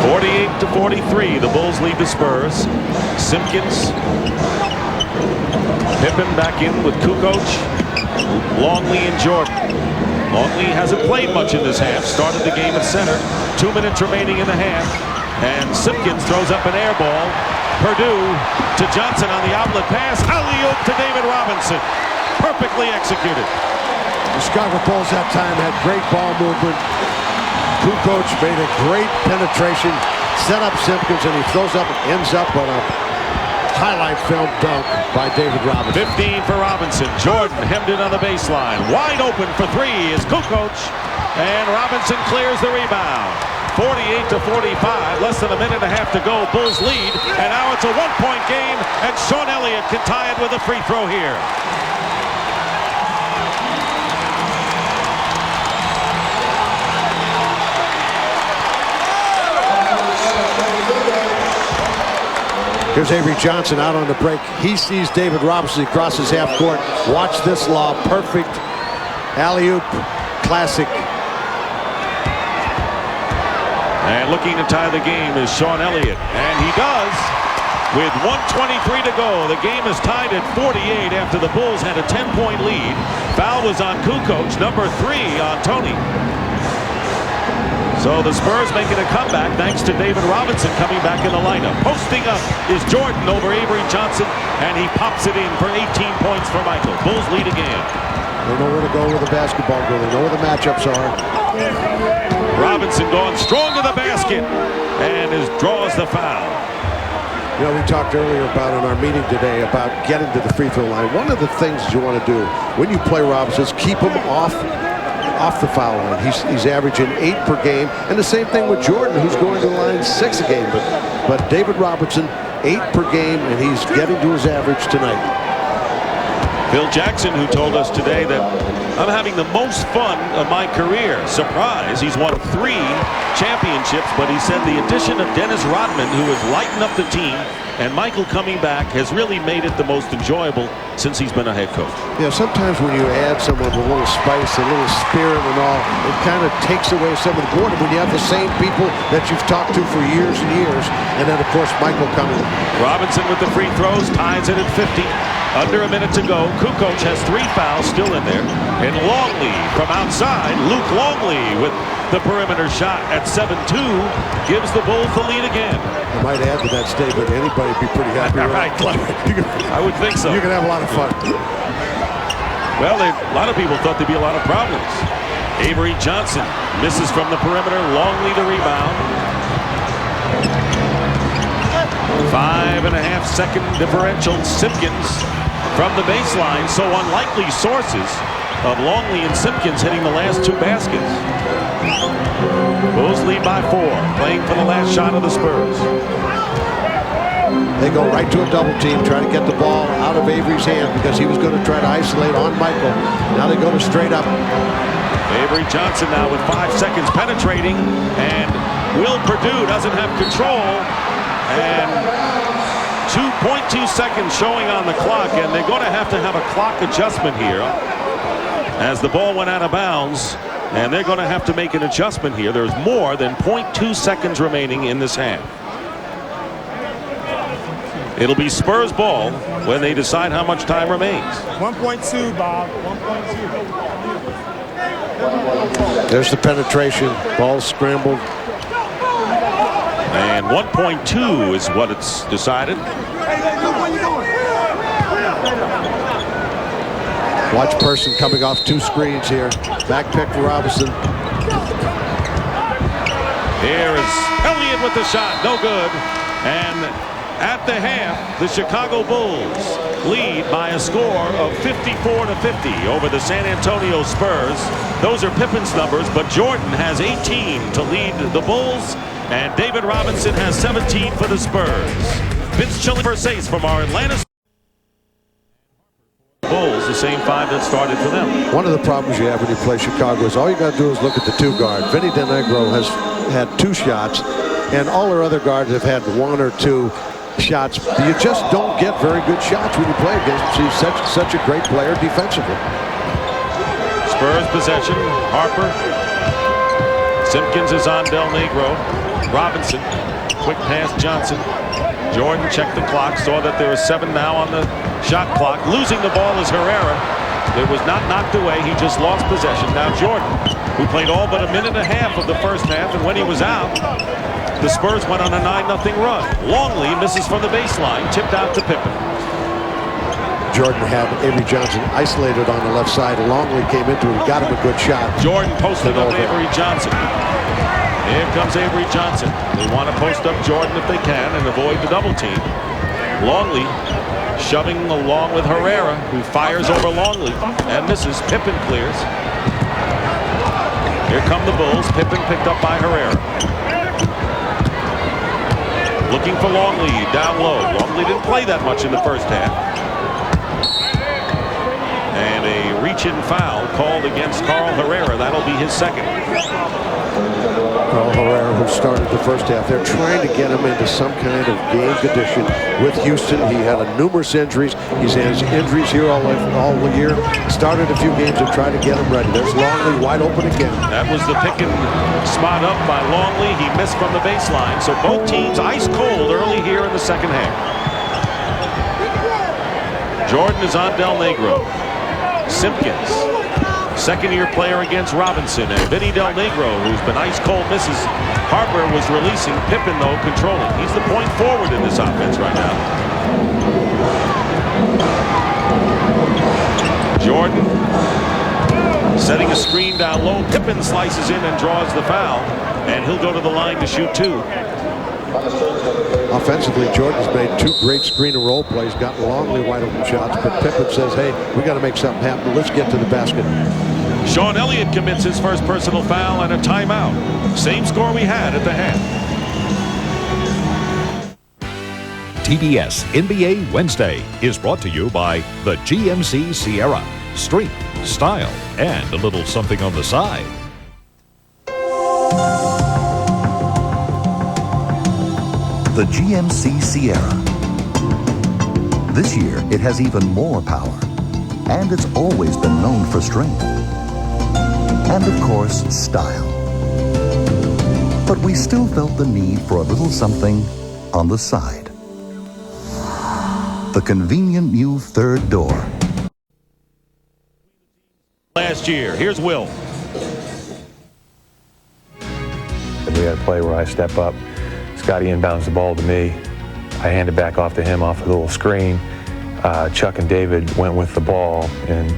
Speaker 1: 48-43, the Bulls lead the Spurs. Simpkins, Pippen back in with Kukoc, Longley and Jordan. Longley hasn't played much in this half. Started the game at center. 2 minutes remaining in the half, and Simpkins throws up an air ball. Purdue to Johnson on the outlet pass. Alley-oop to David Robinson. Perfectly executed.
Speaker 4: The Chicago Bulls that time had great ball movement. Kukoc made a great penetration, set up Simpkins, and he throws up and ends up on a highlight film dunk by David Robinson.
Speaker 1: 15 for Robinson. Jordan hemmed in on the baseline. Wide open for 3 is Kukoc, and Robinson clears the rebound. 48-45, less than a minute and a half to go. Bulls lead, and now it's a 1-point game, and Sean Elliott can tie it with a free throw here.
Speaker 4: Here's Avery Johnson out on the break. He sees David Robinson. He crosses half court. Watch this lob. Perfect alley-oop. Classic.
Speaker 1: And looking to tie the game is Sean Elliott. And he does with 1:23 to go. The game is tied at 48 after the Bulls had a 10-point lead. Foul was on Kukoc. Number 3 on Tony. So the Spurs making a comeback thanks to David Robinson coming back in the lineup. Posting up is Jordan over Avery Johnson, and he pops it in for 18 points for Michael. Bulls lead again.
Speaker 4: They know where to go with the basketball. They know where the matchups are.
Speaker 1: Robinson going strong to the basket and draws the foul.
Speaker 4: You know, we talked earlier about in our meeting today about getting to the free throw line. One of the things you want to do when you play Robinson is keep him off the foul line. He's averaging 8 per game, and the same thing with Jordan, who's going to the line 6 a game. But David Robinson, 8 per game, and he's getting to his average tonight.
Speaker 1: Phil Jackson, who told us today that I'm having the most fun of my career. Surprise, he's won 3 championships, but he said the addition of Dennis Rodman, who has lightened up the team, and Michael coming back has really made it the most enjoyable since he's been a head coach.
Speaker 4: Yeah, sometimes when you add someone with a little spice, a little spirit and all, it kind of takes away some of the boredom when you have the same people that you've talked to for years and years, and then of course Michael coming.
Speaker 1: Robinson with the free throws ties it at 50. Under a minute to go. Kukoc has 3 fouls still in there. And Longley from outside. Luke Longley with the perimeter shot at 7-2 gives the Bulls the lead again.
Speaker 4: I might add to that statement, anybody would be pretty happy with
Speaker 1: right. I would think so.
Speaker 4: You can have a lot of fun.
Speaker 1: Well, a lot of people thought there'd be a lot of problems. Avery Johnson misses from the perimeter. Longley the rebound. 5.5-second differential. Simpkins from the baseline. So unlikely sources of Longley and Simpkins hitting the last 2 baskets. Bulls lead by 4, playing for the last shot of the Spurs.
Speaker 4: They go right to a double team, try to get the ball out of Avery's hand because he was going to try to isolate on Michael. Now they go to straight up.
Speaker 1: Avery Johnson now with 5 seconds penetrating, and Will Purdue doesn't have control. And 2.2 seconds showing on the clock, and they're going to have a clock adjustment here as the ball went out of bounds, and they're going to have to make an adjustment here. There's more than 0.2 seconds remaining in this half. It'll be Spurs ball when they decide how much time remains.
Speaker 7: 1.2, Bob. 1.2.
Speaker 4: There's the penetration. Ball scrambled.
Speaker 1: And 1.2 is what it's decided.
Speaker 4: Watch Person coming off 2 screens here. Back pick for Robinson.
Speaker 1: Here is Elliott with the shot. No good. And at the half, the Chicago Bulls lead by a score of 54-50 over the San Antonio Spurs. Those are Pippen's numbers, but Jordan has 18 to lead the Bulls And David Robinson has 17 for the Spurs. Vince Chilling first ace from our Atlanta Bulls, the same 5 that started for them.
Speaker 4: One of the problems you have when you play Chicago is all you got to do is look at the 2 guard. Vinny Del Negro has had 2 shots, and all our other guards have had 1 or 2 shots. You just don't get very good shots when you play against him. He's such a great player defensively.
Speaker 1: Spurs possession. Harper. Simpkins is on Del Negro. Robinson. Quick pass Johnson. Jordan checked the clock. Saw that there was 7 now on the shot clock. Losing the ball is Herrera. It was not knocked away. He just lost possession. Now Jordan, who played all but a minute and a half of the first half, and when he was out, the Spurs went on a 9-0 run. Longley misses from the baseline. Tipped out to Pippen.
Speaker 4: Jordan had Avery Johnson isolated on the left side. Longley came into it, got him a good shot.
Speaker 1: Jordan posted up Avery Johnson. Here comes Avery Johnson. They want to post up Jordan if they can and avoid the double team. Longley shoving along with Herrera, who fires over Longley and misses. Pippen clears. Here come the Bulls. Pippen picked up by Herrera. Looking for Longley down low. Longley didn't play that much in the first half. And a reach-in foul called against Carl Herrera. That'll be his second.
Speaker 4: Carl Herrera, who started the first half, they're trying to get him into some kind of game condition with Houston. He had numerous injuries. He's had injuries here all year. Started a few games to try to get him ready. There's Longley wide open again.
Speaker 1: That was the pick and spot up by Longley. He missed from the baseline. So both teams ice cold early here in the second half. Jordan is on Del Negro. Simpkins, second-year player against Robinson, and Vinny Del Negro, who's been ice cold, misses. Harper was releasing. Pippen, though, controlling. He's the point forward in this offense right now. Jordan setting a screen down low. Pippen slices in and draws the foul, and he'll go to the line to shoot 2.
Speaker 4: Offensively, Jordan's made 2 great screen and roll plays, got Longley wide open shots, but Pippen says, hey, we got to make something happen. Let's get to the basket.
Speaker 1: Sean Elliott commits his first personal foul and a timeout. Same score we had at the half.
Speaker 8: TBS NBA Wednesday is brought to you by the GMC Sierra. Strength, style, and a little something on the side.
Speaker 9: The GMC Sierra. This year, it has even more power, and it's always been known for strength. And of course, style. But we still felt the need for a little something on the side. The convenient new third door.
Speaker 1: Last year, here's Will.
Speaker 10: We had a play where I step up. Scotty inbounds the ball to me. I hand it back off to him off a little screen. Chuck and David went with the ball, and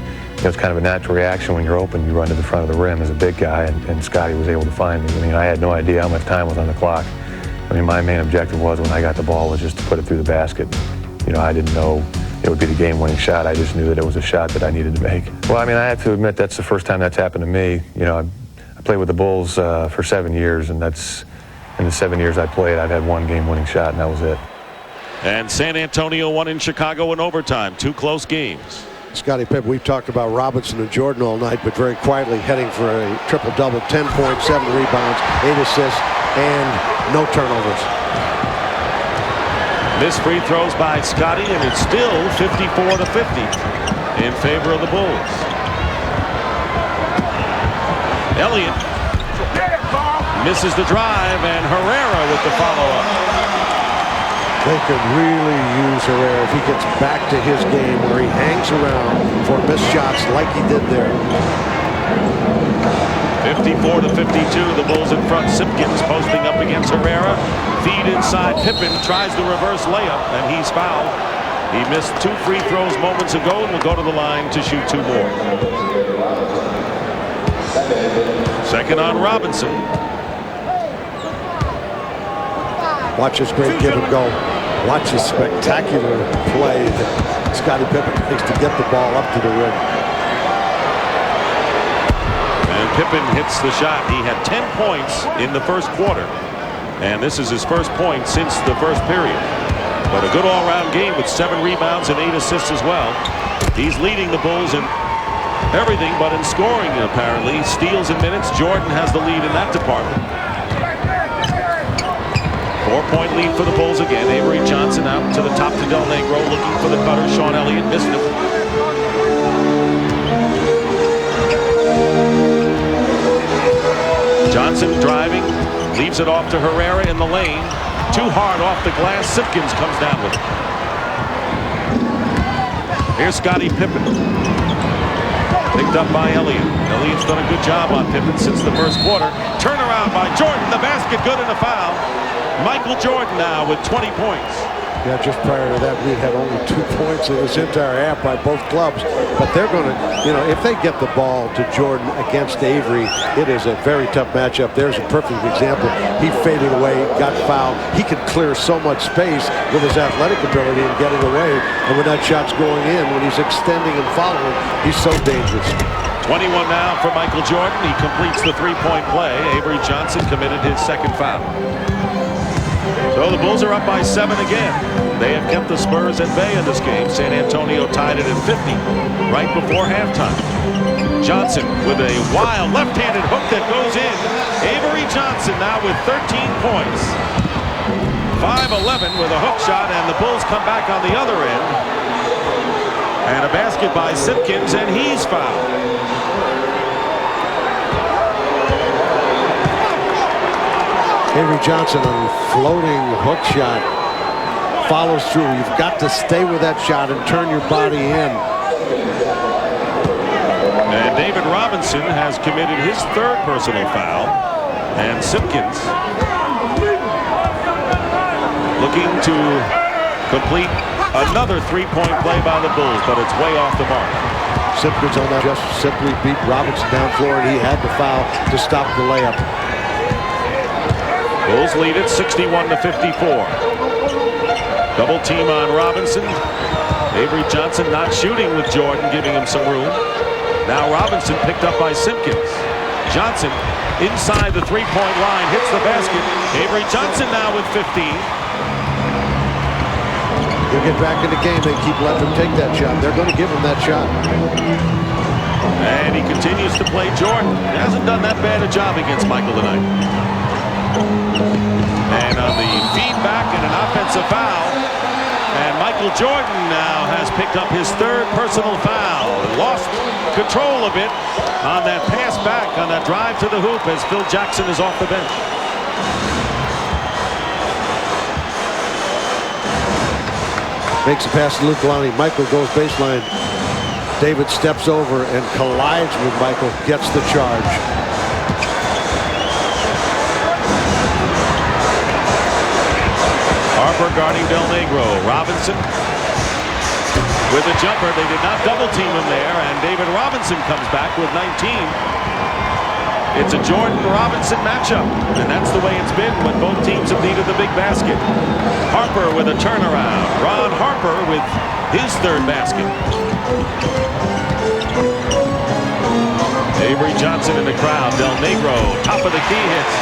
Speaker 10: it's kind of a natural reaction when you're open. You run to the front of the rim as a big guy, and Scotty was able to find me. I mean, I had no idea how much time was on the clock. I mean, my main objective was when I got the ball was just to put it through the basket. You know, I didn't know it would be the game-winning shot. I just knew that it was a shot that I needed to make. Well, I mean, I have to admit that's the first time that's happened to me. You know, I played with the Bulls for 7 years, and that's in the 7 years I played, I've had 1 game-winning shot, and that was it.
Speaker 1: And San Antonio won in Chicago in overtime. 2 close games.
Speaker 4: Scottie Pippen, we've talked about Robinson and Jordan all night, but very quietly heading for a triple-double, 10 points, 7 rebounds, 8 assists, and no turnovers.
Speaker 1: Missed free throws by Scotty, and it's still 54-50 in favor of the Bulls. Elliott misses the drive, and Herrera with the follow-up.
Speaker 4: They could really use Herrera if he gets back to his game where he hangs around for missed shots like he did there.
Speaker 1: 54-52, the Bulls in front. Simpkins posting up against Herrera. Feed inside. Pippen tries the reverse layup, and he's fouled. He missed 2 free throws moments ago and will go to the line to shoot 2 more. Second on Robinson.
Speaker 4: Watch this great give and go. Watch this spectacular play that Scottie Pippen takes to get the ball up to the rim.
Speaker 1: And Pippen hits the shot. He had 10 points in the first quarter. And this is his first point since the first period. But a good all-around game with 7 rebounds and 8 assists as well. He's leading the Bulls in everything but in scoring, apparently. Steals and minutes. Jordan has the lead in that department. 4-point lead for the Bulls again. Avery Johnson out to the top to Del Negro, looking for the cutter. Sean Elliott missed him. Johnson driving, leaves it off to Herrera in the lane. Too hard off the glass. Simpkins comes down with it. Here's Scottie Pippen. Picked up by Elliott. Elliott's done a good job on Pippen since the first quarter. Turnaround by Jordan. The basket good and a foul. Michael Jordan now with 20 points.
Speaker 4: Yeah, just prior to that, we had only 2 points in this entire half by both clubs. But they're going to, you know, if they get the ball to Jordan against Avery, it is a very tough matchup. There's a perfect example. He faded away, got fouled. He can clear so much space with his athletic ability and getting away. And when that shot's going in, when he's extending and following, he's so dangerous.
Speaker 1: 21 now for Michael Jordan. He completes the 3-point play. Avery Johnson committed his second foul. So the Bulls are up by 7 again. They have kept the Spurs at bay in this game. San Antonio tied it at 50 right before halftime. Johnson with a wild left-handed hook that goes in. Avery Johnson now with 13 points. 5-11 with a hook shot, and the Bulls come back on the other end. And a basket by Simpkins, and he's fouled.
Speaker 4: Avery Johnson on a floating hook shot follows through. You've got to stay with that shot and turn your body in.
Speaker 1: And David Robinson has committed his 3rd personal foul. And Simpkins looking to complete another 3-point play by the Bulls, but it's way off the mark.
Speaker 4: Simpkins on that just simply beat Robinson down floor, and he had to foul to stop the layup.
Speaker 1: Bulls lead it 61-54. Double team on Robinson. Avery Johnson not shooting with Jordan, giving him some room. Now Robinson picked up by Simpkins. Johnson inside the 3-point line, hits the basket. Avery Johnson now with 15.
Speaker 4: He'll get back in the game. They keep letting him take that shot. They're going to give him that shot.
Speaker 1: And he continues to play Jordan. He hasn't done that bad a job against Michael tonight. And on the feedback and an offensive foul. And Michael Jordan now has picked up his 3rd personal foul. Lost control a bit on that pass back, on that drive to the hoop as Phil Jackson is off the bench.
Speaker 4: Makes a pass to Luke Lonnie. Michael goes baseline. David steps over and collides with Michael, gets the charge.
Speaker 1: Harper guarding Del Negro. Robinson with a jumper. They did not double team him there, and David Robinson comes back with 19. It's a Jordan-Robinson matchup, and that's the way it's been when both teams have needed the big basket. Harper with a turnaround. Ron Harper with his 3rd basket. Avery Johnson in the crowd. Del Negro, top of the key hits.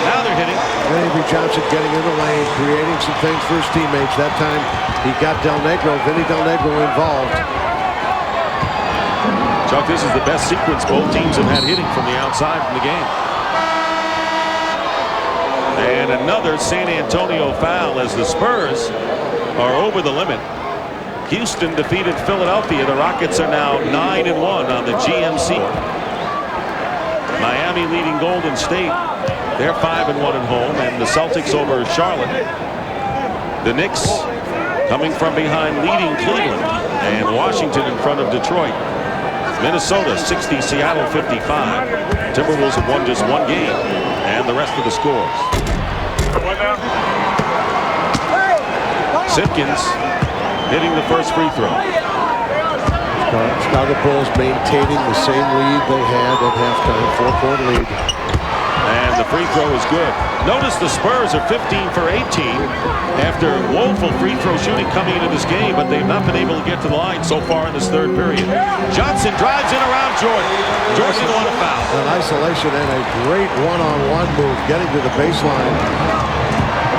Speaker 1: Now they're hitting.
Speaker 4: Avery Johnson getting in the lane, creating some things for his teammates. That time he got Vinny Del Negro involved.
Speaker 1: Chuck, this is the best sequence both teams have had hitting from the outside in the game. And another San Antonio foul as the Spurs are over the limit. Houston defeated Philadelphia. The Rockets are now 9-1 on the GMC. Miami leading Golden State. They're 5-1 at home, and the Celtics over Charlotte. The Knicks coming from behind leading Cleveland, and Washington in front of Detroit. Minnesota 60, Seattle 55. Timberwolves have won just 1 game, and the rest of the scores. Simpkins hitting the first free throw.
Speaker 4: Chicago Bulls maintaining the same lead they had at halftime, 4-point lead.
Speaker 1: And the free throw is good. Notice the Spurs are 15 for 18 after woeful free throw shooting coming into this game, but they've not been able to get to the line so far in this 3rd period. Johnson drives in around Jordan. Jordan on a foul.
Speaker 4: An isolation and a great one-on-one move getting to the baseline.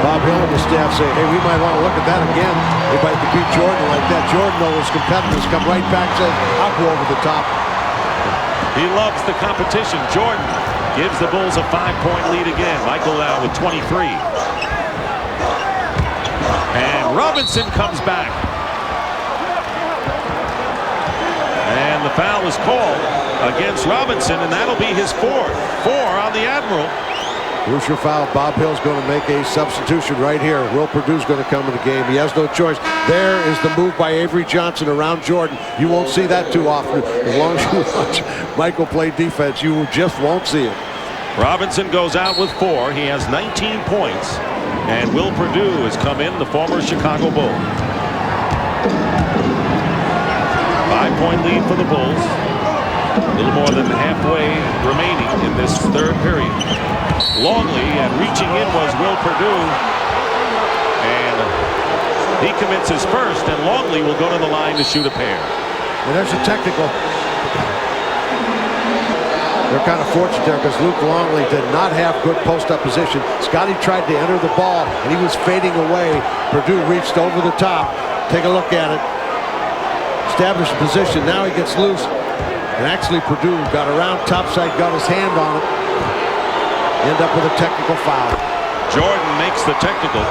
Speaker 4: Bob Hill and the staff say, hey, we might want to look at that again. Anybody could beat Jordan like that. Jordan, though, his competitors come right back and says, I'll go over the top.
Speaker 1: He loves the competition. Jordan gives the Bulls a 5-point lead again. Michael now with 23. And Robinson comes back. And the foul is called against Robinson, and that'll be his 4th. 4 on the Admiral.
Speaker 4: Crucial foul. Bob Hill's going to make a substitution right here. Will Purdue's going to come in the game. He has no choice. There is the move by Avery Johnson around Jordan. You won't see that too often. As long as you watch Michael play defense, you just won't see it. Robinson goes out with 4. He has 19 points. And Will Purdue has come in, the former Chicago Bull. 5-point lead for the Bulls. A little more than halfway remaining in this 3rd period. Longley, and reaching in was Will Purdue. And he commits his first, and Longley will go to the line to shoot a pair. And there's a technical. They're kind of fortunate there because Luke Longley did not have good post-up position. Scotty tried to enter the ball, and he was fading away. Purdue reached over the top. Take a look at it. Established position. Now he gets loose. And actually Purdue got around topside, got his hand on it. End up with a technical foul. Jordan makes the technical.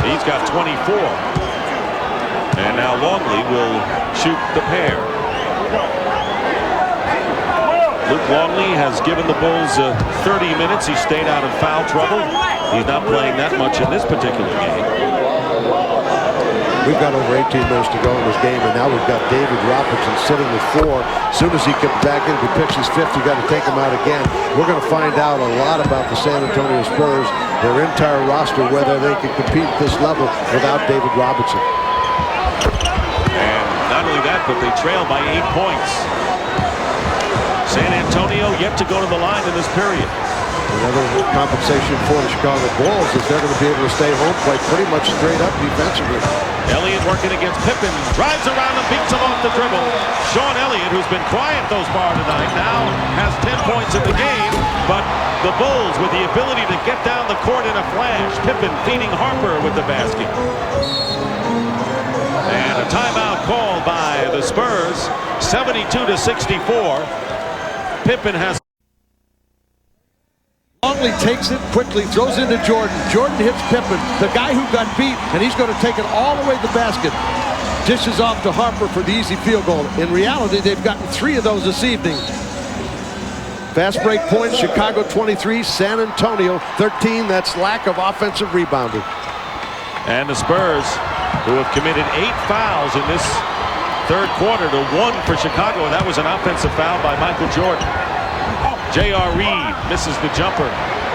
Speaker 4: He's got 24. And now Longley will shoot the pair. Luke Longley has given the Bulls 30 minutes. He stayed out of foul trouble. He's not playing that much in this particular game. We've got over 18 minutes to go in this game, and now we've got David Robertson sitting with 4. As soon as he comes back in, if he picks his 5th, you got to take him out again. We're going to find out a lot about the San Antonio Spurs, their entire roster, whether they can compete at this level without David Robertson. And not only that, but they trail by 8 points. San Antonio yet to go to the line in this period. Another compensation for the Chicago Bulls is they're going to be able to stay home plate pretty much straight up defensively. Elliott working against Pippen, drives around and beats him off the dribble. Sean Elliott, who's been quiet thus far tonight, now has 10 points in the game, but the Bulls with the ability to get down the court in a flash. Pippen feeding Harper with the basket. And a timeout called by the Spurs, 72-64. Pippen has. Longley takes it quickly, throws into Jordan. Jordan hits Pippen, the guy who got beat, and he's going to take it all the way to the basket. Dishes off to Harper for the easy field goal. In reality, they've gotten 3 of those this evening. Fast break points, Chicago 23, San Antonio 13. That's lack of offensive rebounding. And the Spurs, who have committed 8 fouls in this 3rd quarter to 1 for Chicago, and that was an offensive foul by Michael Jordan. J.R. Reed misses the jumper,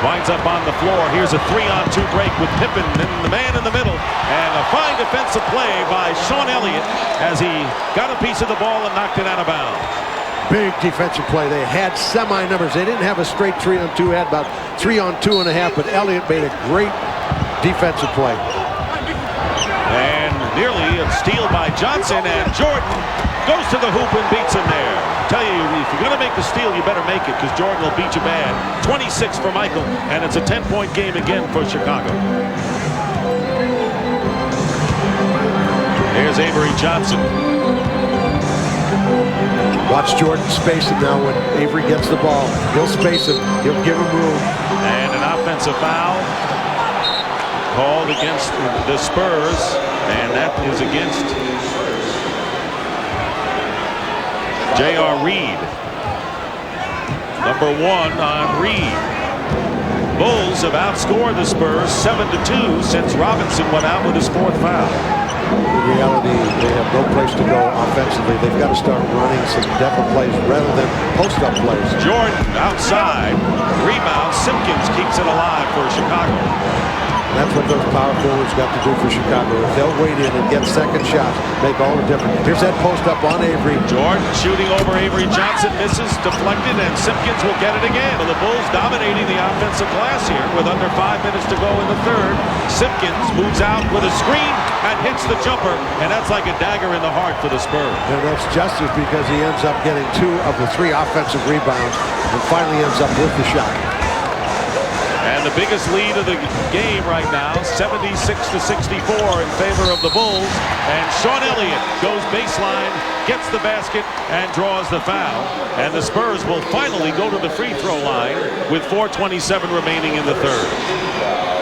Speaker 4: winds up on the floor. Here's a 3-on-2 break with Pippen and the man in the middle, and a fine defensive play by Sean Elliott as he got a piece of the ball and knocked it out of bounds. Big defensive play. They had semi-numbers. They didn't have a straight 3-on-2, had about 3-on-2 and a half, but Elliott made a great defensive play. And nearly a steal by Johnson, and Jordan goes to the hoop and beats him there. Tell you, if you're going to make the steal, you better make it, because Jordan will beat you bad. 26 for Michael, and it's a 10-point game again for Chicago. Here's Avery Johnson. Watch Jordan space him now when Avery gets the ball. He'll space him. He'll give him room. And an offensive foul called against the Spurs, and that is against J.R. Reed. Number 1 on Reed. Bulls have outscored the Spurs 7-2 since Robinson went out with his 4th foul. In reality, they have no place to go offensively. They've got to start running some different plays rather than post-up plays. Jordan outside, rebound. Simpkins keeps it alive for Chicago. And that's what those power forwards got to do for Chicago. If they'll wait in and get second shots, make all the difference. Here's that post-up on Avery. Jordan shooting over Avery Johnson, misses, deflected, and Simpkins will get it again. Well, the Bulls dominating the offensive glass here with under 5 minutes to go in the 3rd. Simpkins moves out with a screen and hits the jumper, and that's like a dagger in the heart for the Spurs. And that's justice because he ends up getting 2 of the 3 offensive rebounds and finally ends up with the shot.
Speaker 1: And the biggest lead of the game right now, 76-64 in favor of the Bulls. And Sean Elliott goes baseline, gets the basket, and draws the foul. And the Spurs will finally go to the free throw line with 4:27 remaining in the third.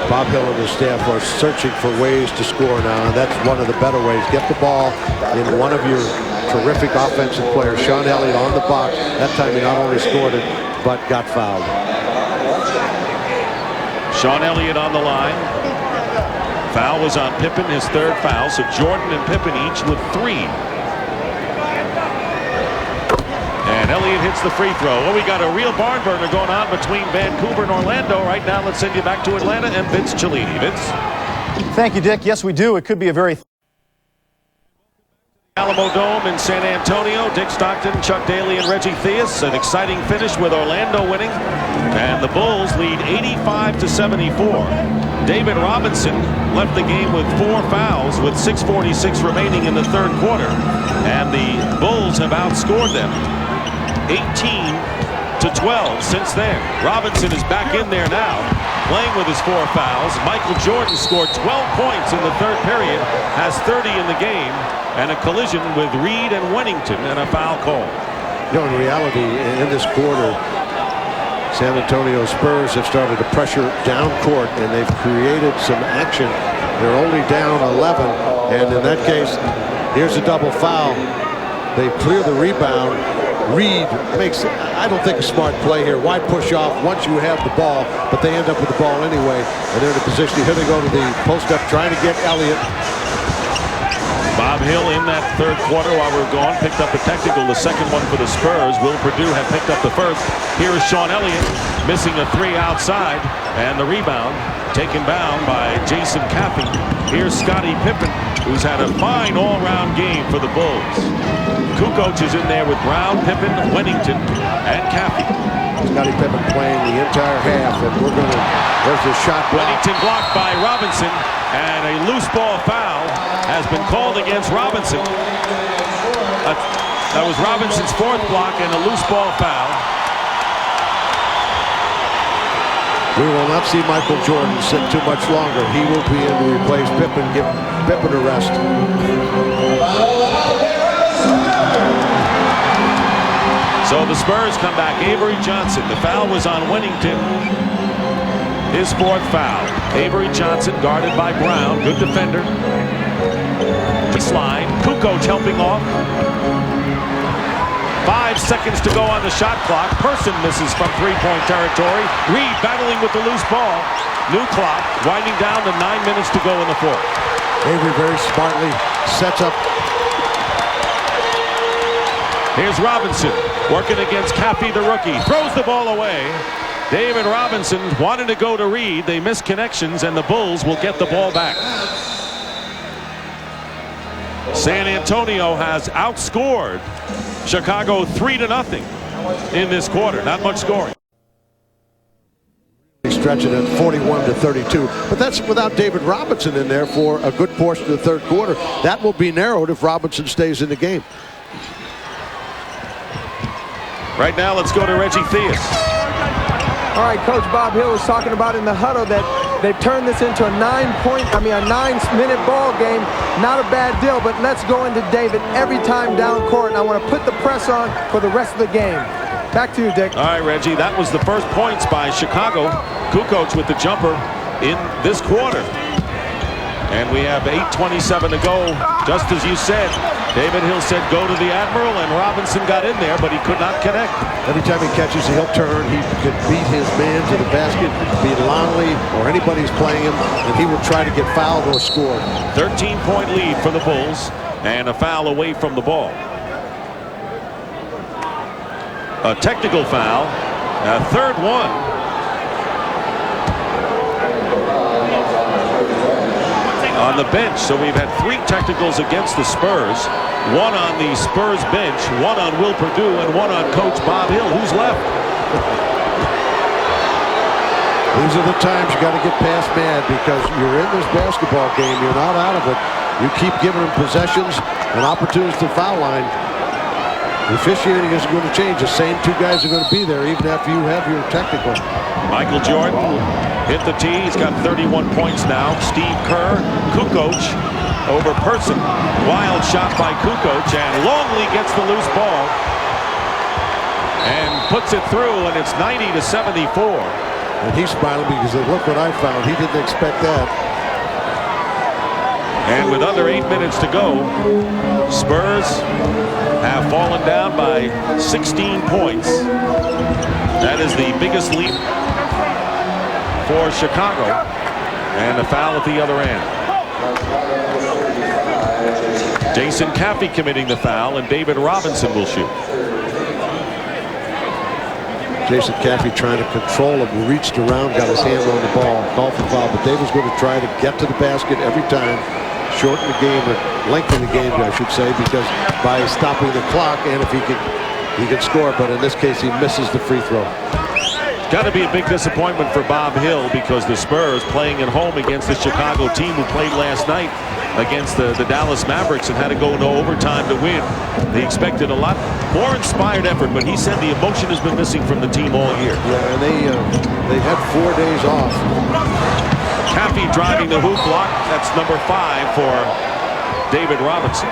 Speaker 4: Bob Hill and his staff are searching for ways to score now, and that's one of the better ways. Get the ball in one of your terrific offensive players. Sean Elliott on the box. That time he not only scored it, but got fouled.
Speaker 1: Sean Elliott on the line. Foul was on Pippen, his third foul. So Jordan and Pippen each with 3. And Elliott hits the free throw. Oh, we got a real barn burner going on between Vancouver and Orlando. Right now, let's send you back to Atlanta and Vince Cellini. Vince?
Speaker 11: Thank you, Dick. Yes, we do. It could be a very...
Speaker 1: Alamo Dome in San Antonio. Dick Stockton, Chuck Daly, and Reggie Theus. An exciting finish with Orlando winning. And the Bulls lead 85-74. David Robinson left the game with 4 fouls with 6:46 remaining in the third quarter. And the Bulls have outscored them 18-12 since then. Robinson is back in there now, playing with his 4 fouls. Michael Jordan scored 12 points in the third period, has 30 in the game, and a collision with Reed and Wennington and a foul call.
Speaker 4: You know, in reality, in this quarter, San Antonio Spurs have started to pressure down court, and they've created some action. They're only down 11, and in that case, here's a double foul. They clear the rebound. Reed makes, I don't think, a smart play here. Why push off once you have the ball? But they end up with the ball anyway, and they're in a position. Here they go to the post-up, trying to get Elliott.
Speaker 1: Bob Hill in that third quarter while we're gone picked up a technical, the second one for the Spurs. Will Perdue had picked up the first. Here is Sean Elliott missing a 3 outside, and the rebound taken down by Jason Caffey. Here's Scottie Pippen, who's had a fine all-round game for the Bulls. Kukoc is in there with Brown, Pippen, Wennington, and Caffey.
Speaker 4: Scottie Pippen playing the entire half, and we're going to, there's a shot block.
Speaker 1: Wennington blocked by Robinson, and a loose ball foul has been called against Robinson. That was Robinson's 4th block and a loose ball foul.
Speaker 4: We will not see Michael Jordan sit too much longer. He will be in to replace Pippen, give Pippen a rest.
Speaker 1: So the Spurs come back. Avery Johnson. The foul was on Wennington. His 4th foul. Avery Johnson guarded by Brown. Good defender. Baseline. Kukoc helping off. 5 seconds to go on the shot clock. Person misses from 3-point territory. Reed battling with the loose ball. New clock. Winding down to 9 minutes to go in the 4th.
Speaker 4: Avery very smartly sets up.
Speaker 1: Here's Robinson working against Caffey, the rookie. Throws the ball away. David Robinson wanted to go to Reed. They missed connections, and the Bulls will get the ball back. San Antonio has outscored Chicago 3-0 in this quarter. Not much scoring.
Speaker 4: Stretching at 41-32, but that's without David Robinson in there for a good portion of the third quarter. That will be narrowed if Robinson stays in the game.
Speaker 1: Right now, let's go to Reggie Theus.
Speaker 2: All right, Coach Bob Hill was talking about in the huddle that they've turned this into a 9-minute ball game. Not a bad deal, but let's go into David every time down court, and I want to put the press on for the rest of the game. Back to you, Dick.
Speaker 1: All right, Reggie, that was the first points by Chicago. Kukoc with the jumper in this quarter. And we have 8:27 to go. Just as you said, David Hill said go to the Admiral, and Robinson got in there, but he could not connect.
Speaker 4: Every time he catches, he'll turn. He could beat his man to the basket, be Longley or anybody who's playing him, and he will try to get fouled or scored.
Speaker 1: 13-point lead for the Bulls, and a foul away from the ball. A technical foul, a third one. On the bench, so we've had 3 technicals against the Spurs. 1 on the Spurs bench, 1 on Will Perdue, and 1 on Coach Bob Hill. Who's left?
Speaker 4: These are the times you got to get past mad, because you're in this basketball game. You're not out of it. You keep giving them possessions and opportunities to the foul line. The officiating isn't going to change. The same two guys are going to be there even after you have your technical.
Speaker 1: Michael Jordan hit the tee. He's got 31 points now. Steve Kerr, Kukoc over Person. Wild shot by Kukoc, and Longley gets the loose ball and puts it through, and it's 90-74.
Speaker 4: And he's smiling because look what I found. He didn't expect that.
Speaker 1: And with under 8 minutes to go, Spurs have fallen down by 16 points. That is the biggest lead for Chicago. And a foul at the other end. Jason Caffey committing the foul, and David Robinson will shoot.
Speaker 4: Jason Caffey trying to control him, reached around, got his hand on the ball, called for foul, but David's going to try to get to the basket every time, shorten the game, or lengthen the game, I should say, because by stopping the clock, and if he can score, but in this case he misses the free throw.
Speaker 1: Got to be a big disappointment for Bob Hill, because the Spurs playing at home against the Chicago team who played last night against the Dallas Mavericks and had to go into overtime to win. They expected a lot more inspired effort, but he said the emotion has been missing from the team all year.
Speaker 4: Yeah, and they had 4 days off.
Speaker 1: Caffey driving the hoop block. That's number 5 for David Robinson.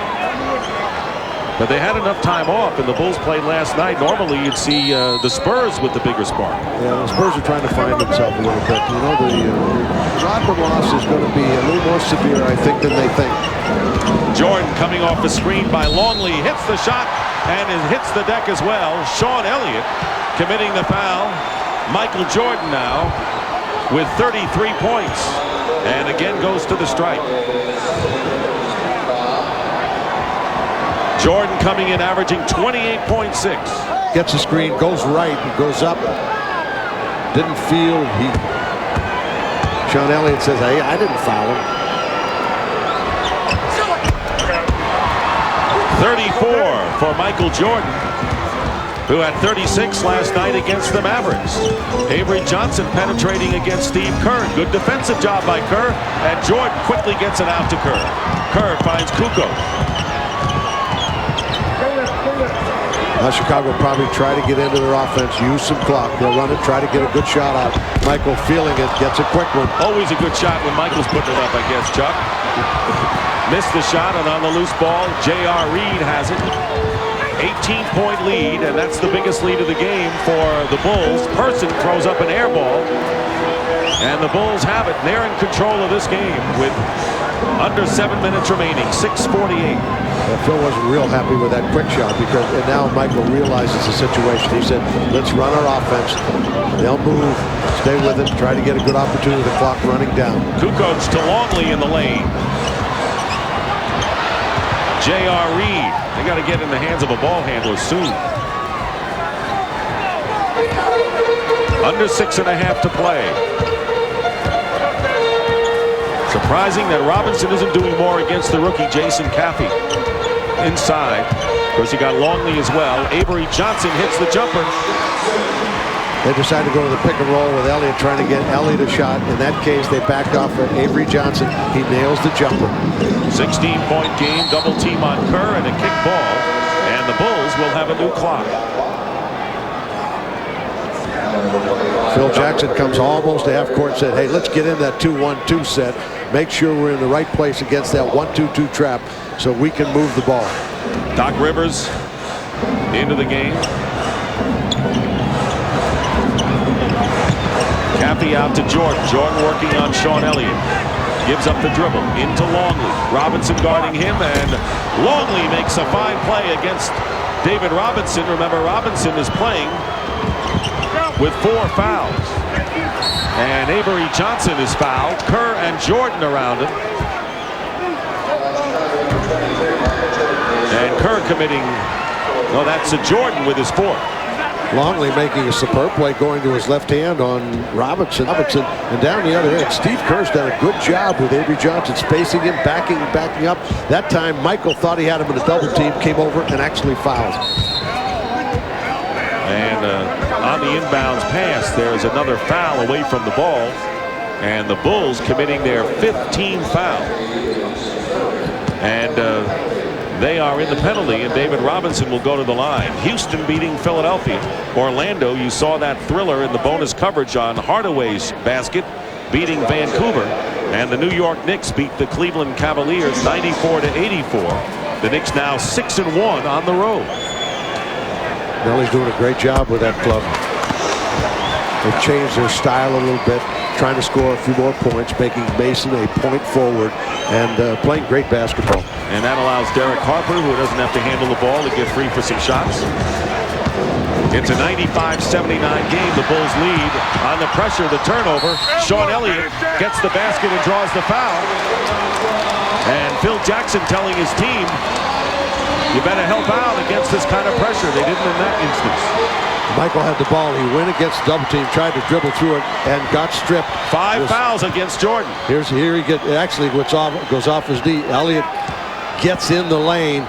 Speaker 1: But they had enough time off, and the Bulls played last night. Normally, you'd see the Spurs with the bigger spark.
Speaker 4: Yeah, the Spurs are trying to find themselves a little bit. You know, the Rodman loss is going to be a little more severe, I think, than they think.
Speaker 1: Jordan coming off the screen by Longley, hits the shot, and it hits the deck as well. Sean Elliott committing the foul. Michael Jordan now with 33 points, and again goes to the strike. Jordan coming in averaging 28.6.
Speaker 4: Gets the screen, goes right, goes up. Didn't feel Sean Elliott says, hey, I didn't foul him.
Speaker 1: 34 for Michael Jordan, who had 36 last night against the Mavericks. Avery Johnson penetrating against Steve Kerr. Good defensive job by Kerr, and Jordan quickly gets it out to Kerr. Kerr finds Kukoc.
Speaker 4: Now Chicago will probably try to get into their offense, use some clock. They'll run it, try to get a good shot out. Michael feeling it, gets a quick one.
Speaker 1: Always a good shot when Michael's putting it up, I guess, Chuck. Missed the shot, and on the loose ball, J.R. Reed has it. 18-point lead, and that's the biggest lead of the game for the Bulls. Person throws up an air ball, and the Bulls have it. They're in control of this game with under 7 minutes remaining, 6:48.
Speaker 4: Phil wasn't real happy with that quick shot because now Michael realizes the situation. He said, let's run our offense. They'll move, stay with it, try to get a good opportunity with the clock running down.
Speaker 1: Kukoc to Longley in the lane. J.R. Reed. They got to get in the hands of a ball handler soon. Under 6.5 to play. Surprising that Robinson isn't doing more against the rookie Jason Caffey. Inside. Of course, you got Longley as well. Avery Johnson hits the jumper.
Speaker 4: They decided to go to the pick and roll with Elliott, trying to get Elliott a shot. In that case, they backed off for Avery Johnson. He nails the jumper.
Speaker 1: 16-point game, double team on Kerr, and a kick ball. And the Bulls will have a new clock.
Speaker 4: Phil Jackson comes almost to half court and said, hey, let's get in that 2-1-2 set. Make sure we're in the right place against that 1-2-2 trap so we can move the ball.
Speaker 1: Doc Rivers into the game. Caffey out to Jordan. Jordan working on Sean Elliott. Gives up the dribble into Longley. Robinson guarding him, and Longley makes a fine play against David Robinson. Remember, Robinson is playing with 4 fouls. And Avery Johnson is fouled. Kerr and Jordan around him. And Kerr committing, well, that's a Jordan with his 4th.
Speaker 4: Longley making a superb play going to his left hand on Robinson. And down the other end, Steve Kerr's done a good job with Avery Johnson, spacing him, backing up. That time, Michael thought he had him in a double team, came over and actually fouled.
Speaker 1: And on the inbounds pass, there is another foul away from the ball. And the Bulls committing their 5th team foul. And They are in the penalty, and David Robinson will go to the line. Houston beating Philadelphia. Orlando, you saw that thriller in the bonus coverage on Hardaway's basket, beating Vancouver. And the New York Knicks beat the Cleveland Cavaliers 94-84. The Knicks now 6-1 on the road.
Speaker 4: Nelly's doing a great job with that club. They've changed their style a little bit, trying to score a few more points, making Mason a point forward, and playing great basketball.
Speaker 1: And that allows Derek Harper, who doesn't have to handle the ball, to get free for some shots. It's a 95-79 game. The Bulls lead on the pressure, the turnover. Sean Elliott gets the basket and draws the foul. And Phil Jackson telling his team, you better help out against this kind of pressure. They didn't in that instance.
Speaker 4: Michael had the ball. He went against double team, tried to dribble through it, and got stripped.
Speaker 1: 5 fouls against Jordan.
Speaker 4: Here he gets, actually goes off his knee. Elliott gets in the lane,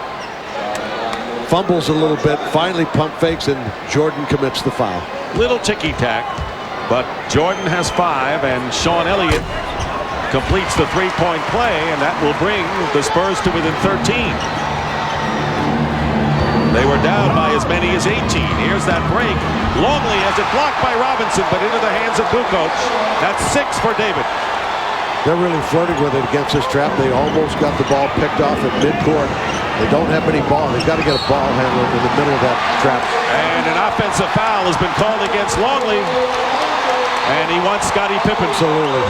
Speaker 4: fumbles a little bit, finally pump fakes, and Jordan commits the foul.
Speaker 1: Little ticky-tack, but Jordan has 5, and Sean Elliott completes the three-point play, and that will bring the Spurs to within 13. They were down by as many as 18. Here's that break. Longley has it blocked by Robinson, but into the hands of Kukoc. That's 6 for David.
Speaker 4: They're really flirting with it against this trap. They almost got the ball picked off at midcourt. They don't have any ball. They've got to get a ball handler in the middle of that trap.
Speaker 1: And an offensive foul has been called against Longley. And he wants Scottie Pippen.
Speaker 4: Absolutely.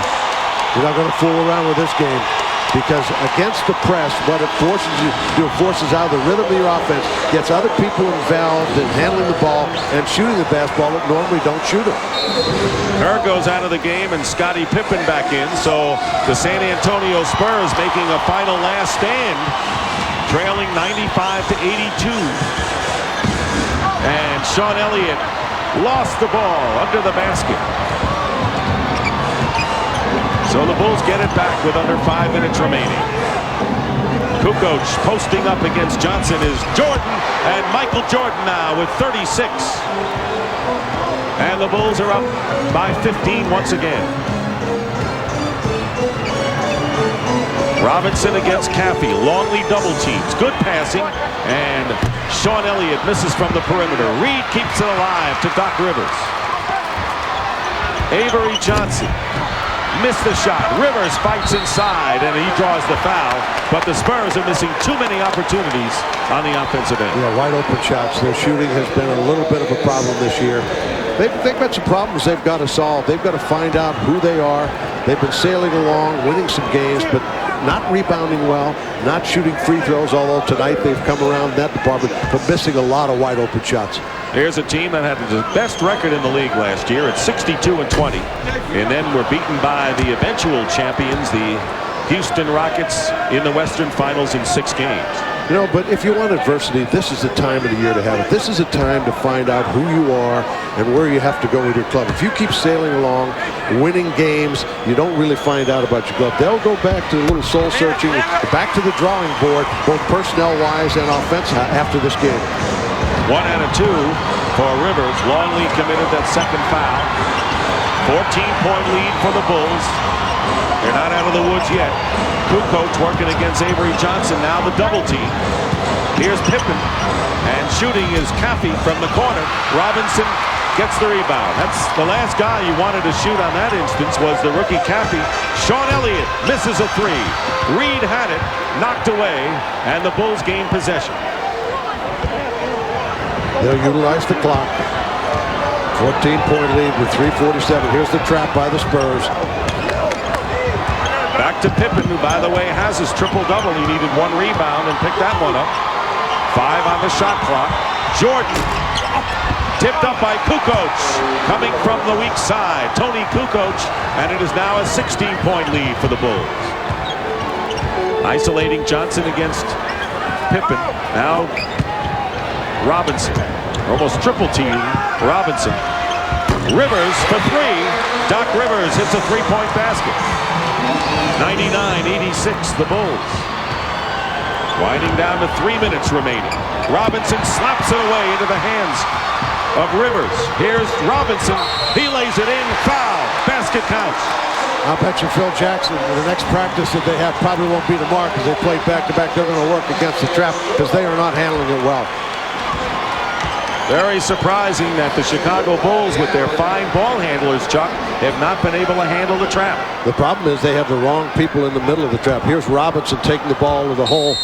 Speaker 4: You're not going to fool around with this game. Because against the press, what it forces you to do, forces out the rhythm of your offense, gets other people involved in handling the ball and shooting the basketball that normally don't shoot it.
Speaker 1: Kerr goes out of the game and Scottie Pippen back in. So the San Antonio Spurs making a final last stand, trailing 95-82. And Sean Elliott lost the ball under the basket. So the Bulls get it back with under 5 minutes remaining. Kukoc posting up against Johnson is Jordan, and Michael Jordan now with 36. And the Bulls are up by 15 once again. Robinson against Caffey. Longley double teams. Good passing. And Sean Elliott misses from the perimeter. Reed keeps it alive to Doc Rivers. Avery Johnson missed the shot. Rivers fights inside, and he draws the foul. But the Spurs are missing too many opportunities on the offensive end.
Speaker 4: Yeah, wide open shots. Their shooting has been a little bit of a problem this year. They've got some problems they've got to solve. They've got to find out who they are. They've been sailing along, winning some games, but not rebounding well, not shooting free throws, although tonight they've come around that department, but missing a lot of wide open shots.
Speaker 1: Here's a team that had the best record in the league last year at 62-20, and then were beaten by the eventual champions, the Houston Rockets, in the Western Finals in 6 games.
Speaker 4: You know, but if you want adversity, this is the time of the year to have it. This is a time to find out who you are and where you have to go with your club. If you keep sailing along, winning games, you don't really find out about your club. They'll go back to a little soul searching, back to the drawing board, both personnel-wise and offense after this game.
Speaker 1: 1 out of 2 for Rivers. Longley committed that second foul. 14-point lead for the Bulls. They're not out of the woods yet. Kukoc working against Avery Johnson. Now the double team. Here's Pippen. And shooting is Caffey from the corner. Robinson gets the rebound. That's the last guy you wanted to shoot on that instance was the rookie Caffey. Sean Elliott misses a 3. Reed had it, knocked away, and the Bulls gain possession.
Speaker 4: They'll utilize the clock. 14-point lead with 3:47. Here's the trap by the Spurs.
Speaker 1: Back to Pippen, who, by the way, has his triple-double. He needed 1 rebound and picked that one up. 5 on the shot clock. Jordan tipped up by Kukoc, coming from the weak side. Tony Kukoc, and it is now a 16-point lead for the Bulls. Isolating Johnson against Pippen. Now Robinson, almost triple team. Robinson. Rivers for 3. Doc Rivers hits a 3-point basket. 99-86, the Bulls. Winding down to 3 minutes remaining. Robinson slaps it away into the hands of Rivers. Here's Robinson. He lays it in. Foul. Basket counts.
Speaker 4: I bet you Phil Jackson, the next practice that they have probably won't be tomorrow because they played back-to-back. They're going to work against the trap because they are not handling it well.
Speaker 1: Very surprising that the Chicago Bulls, with their fine ball handlers, Chuck, have not been able to handle the trap.
Speaker 4: The problem is they have the wrong people in the middle of the trap. Here's Robinson taking the ball to the hole.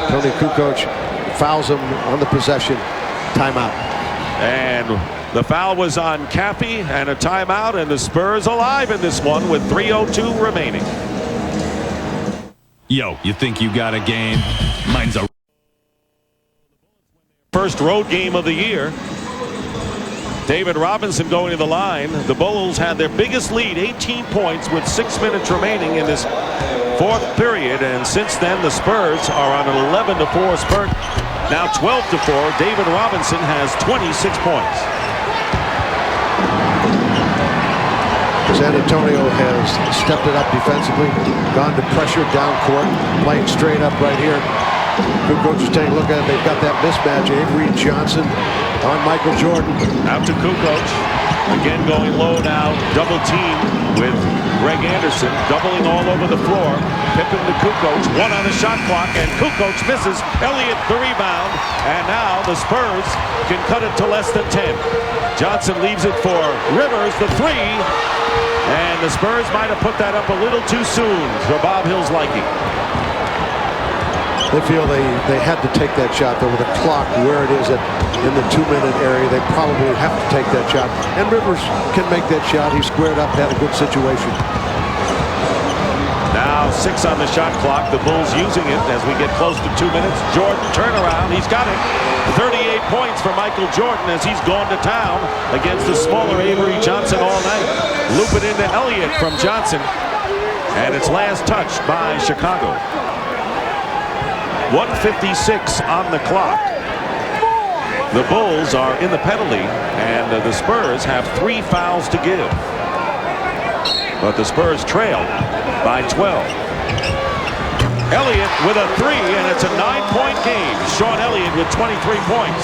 Speaker 4: Tony Kukoc fouls him on the possession. Timeout.
Speaker 1: And the foul was on Caffey and a timeout, and the Spurs alive in this one with 3:02 remaining.
Speaker 12: Yo, you think you got a game? Mine's a
Speaker 1: first road game of the year. David Robinson going to the line. The Bulls had their biggest lead, 18 points, with 6 minutes remaining in this fourth period, and since then the Spurs are on an 11-4 spurt. Now 12-4. David Robinson has 26 points.
Speaker 4: San Antonio has stepped it up defensively, gone to pressure down court, playing straight up right here. Kukoc is taking a look at it. They've got that mismatch. Avery Johnson on Michael Jordan.
Speaker 1: Out to Kukoc. Again going low now. Double team with Greg Anderson. Doubling all over the floor. Pippen to Kukoc. One on the shot clock, and Kukoc misses. Elliott the rebound. And now the Spurs can cut it to less than 10. Johnson leaves it for Rivers, the three. And the Spurs might have put that up a little too soon for Bob Hill's liking.
Speaker 4: They feel they had to take that shot, though, with the clock where it is in the 2-minute area. They probably have to take that shot. And Rivers can make that shot. He squared up, had a good situation.
Speaker 1: Now 6 on the shot clock. The Bulls using it as we get close to 2 minutes. Jordan turnaround. He's got it. 38 points for Michael Jordan as he's gone to town against the smaller Avery Johnson all night. Loop it into Elliott from Johnson. And it's last touched by Chicago. 1:56 on the clock. The Bulls are in the penalty, and the Spurs have 3 fouls to give. But the Spurs trail by 12. Elliott with a 3, and it's a 9-point game. Sean Elliott with 23 points.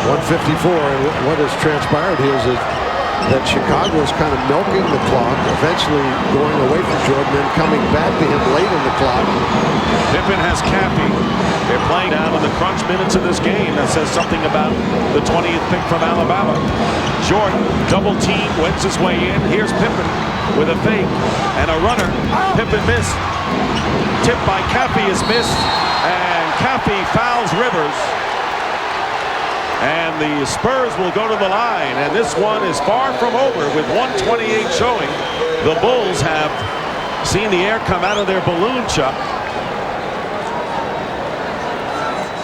Speaker 4: 1:54, and what has transpired here is that Chicago is kind of milking the clock, eventually going away from Jordan and coming back to him late in the clock.
Speaker 1: Pippen has Caffey. They're playing down in the crunch minutes of this game. That says something about the 20th pick from Alabama. Jordan, double team, wins his way in. Here's Pippen with a fake and a runner. Pippen missed. Tipped by Caffey is missed, and Caffey fouls Rivers. And the Spurs will go to the line, and this one is far from over with 1:28 showing. The Bulls have seen the air come out of their balloon, Chuck.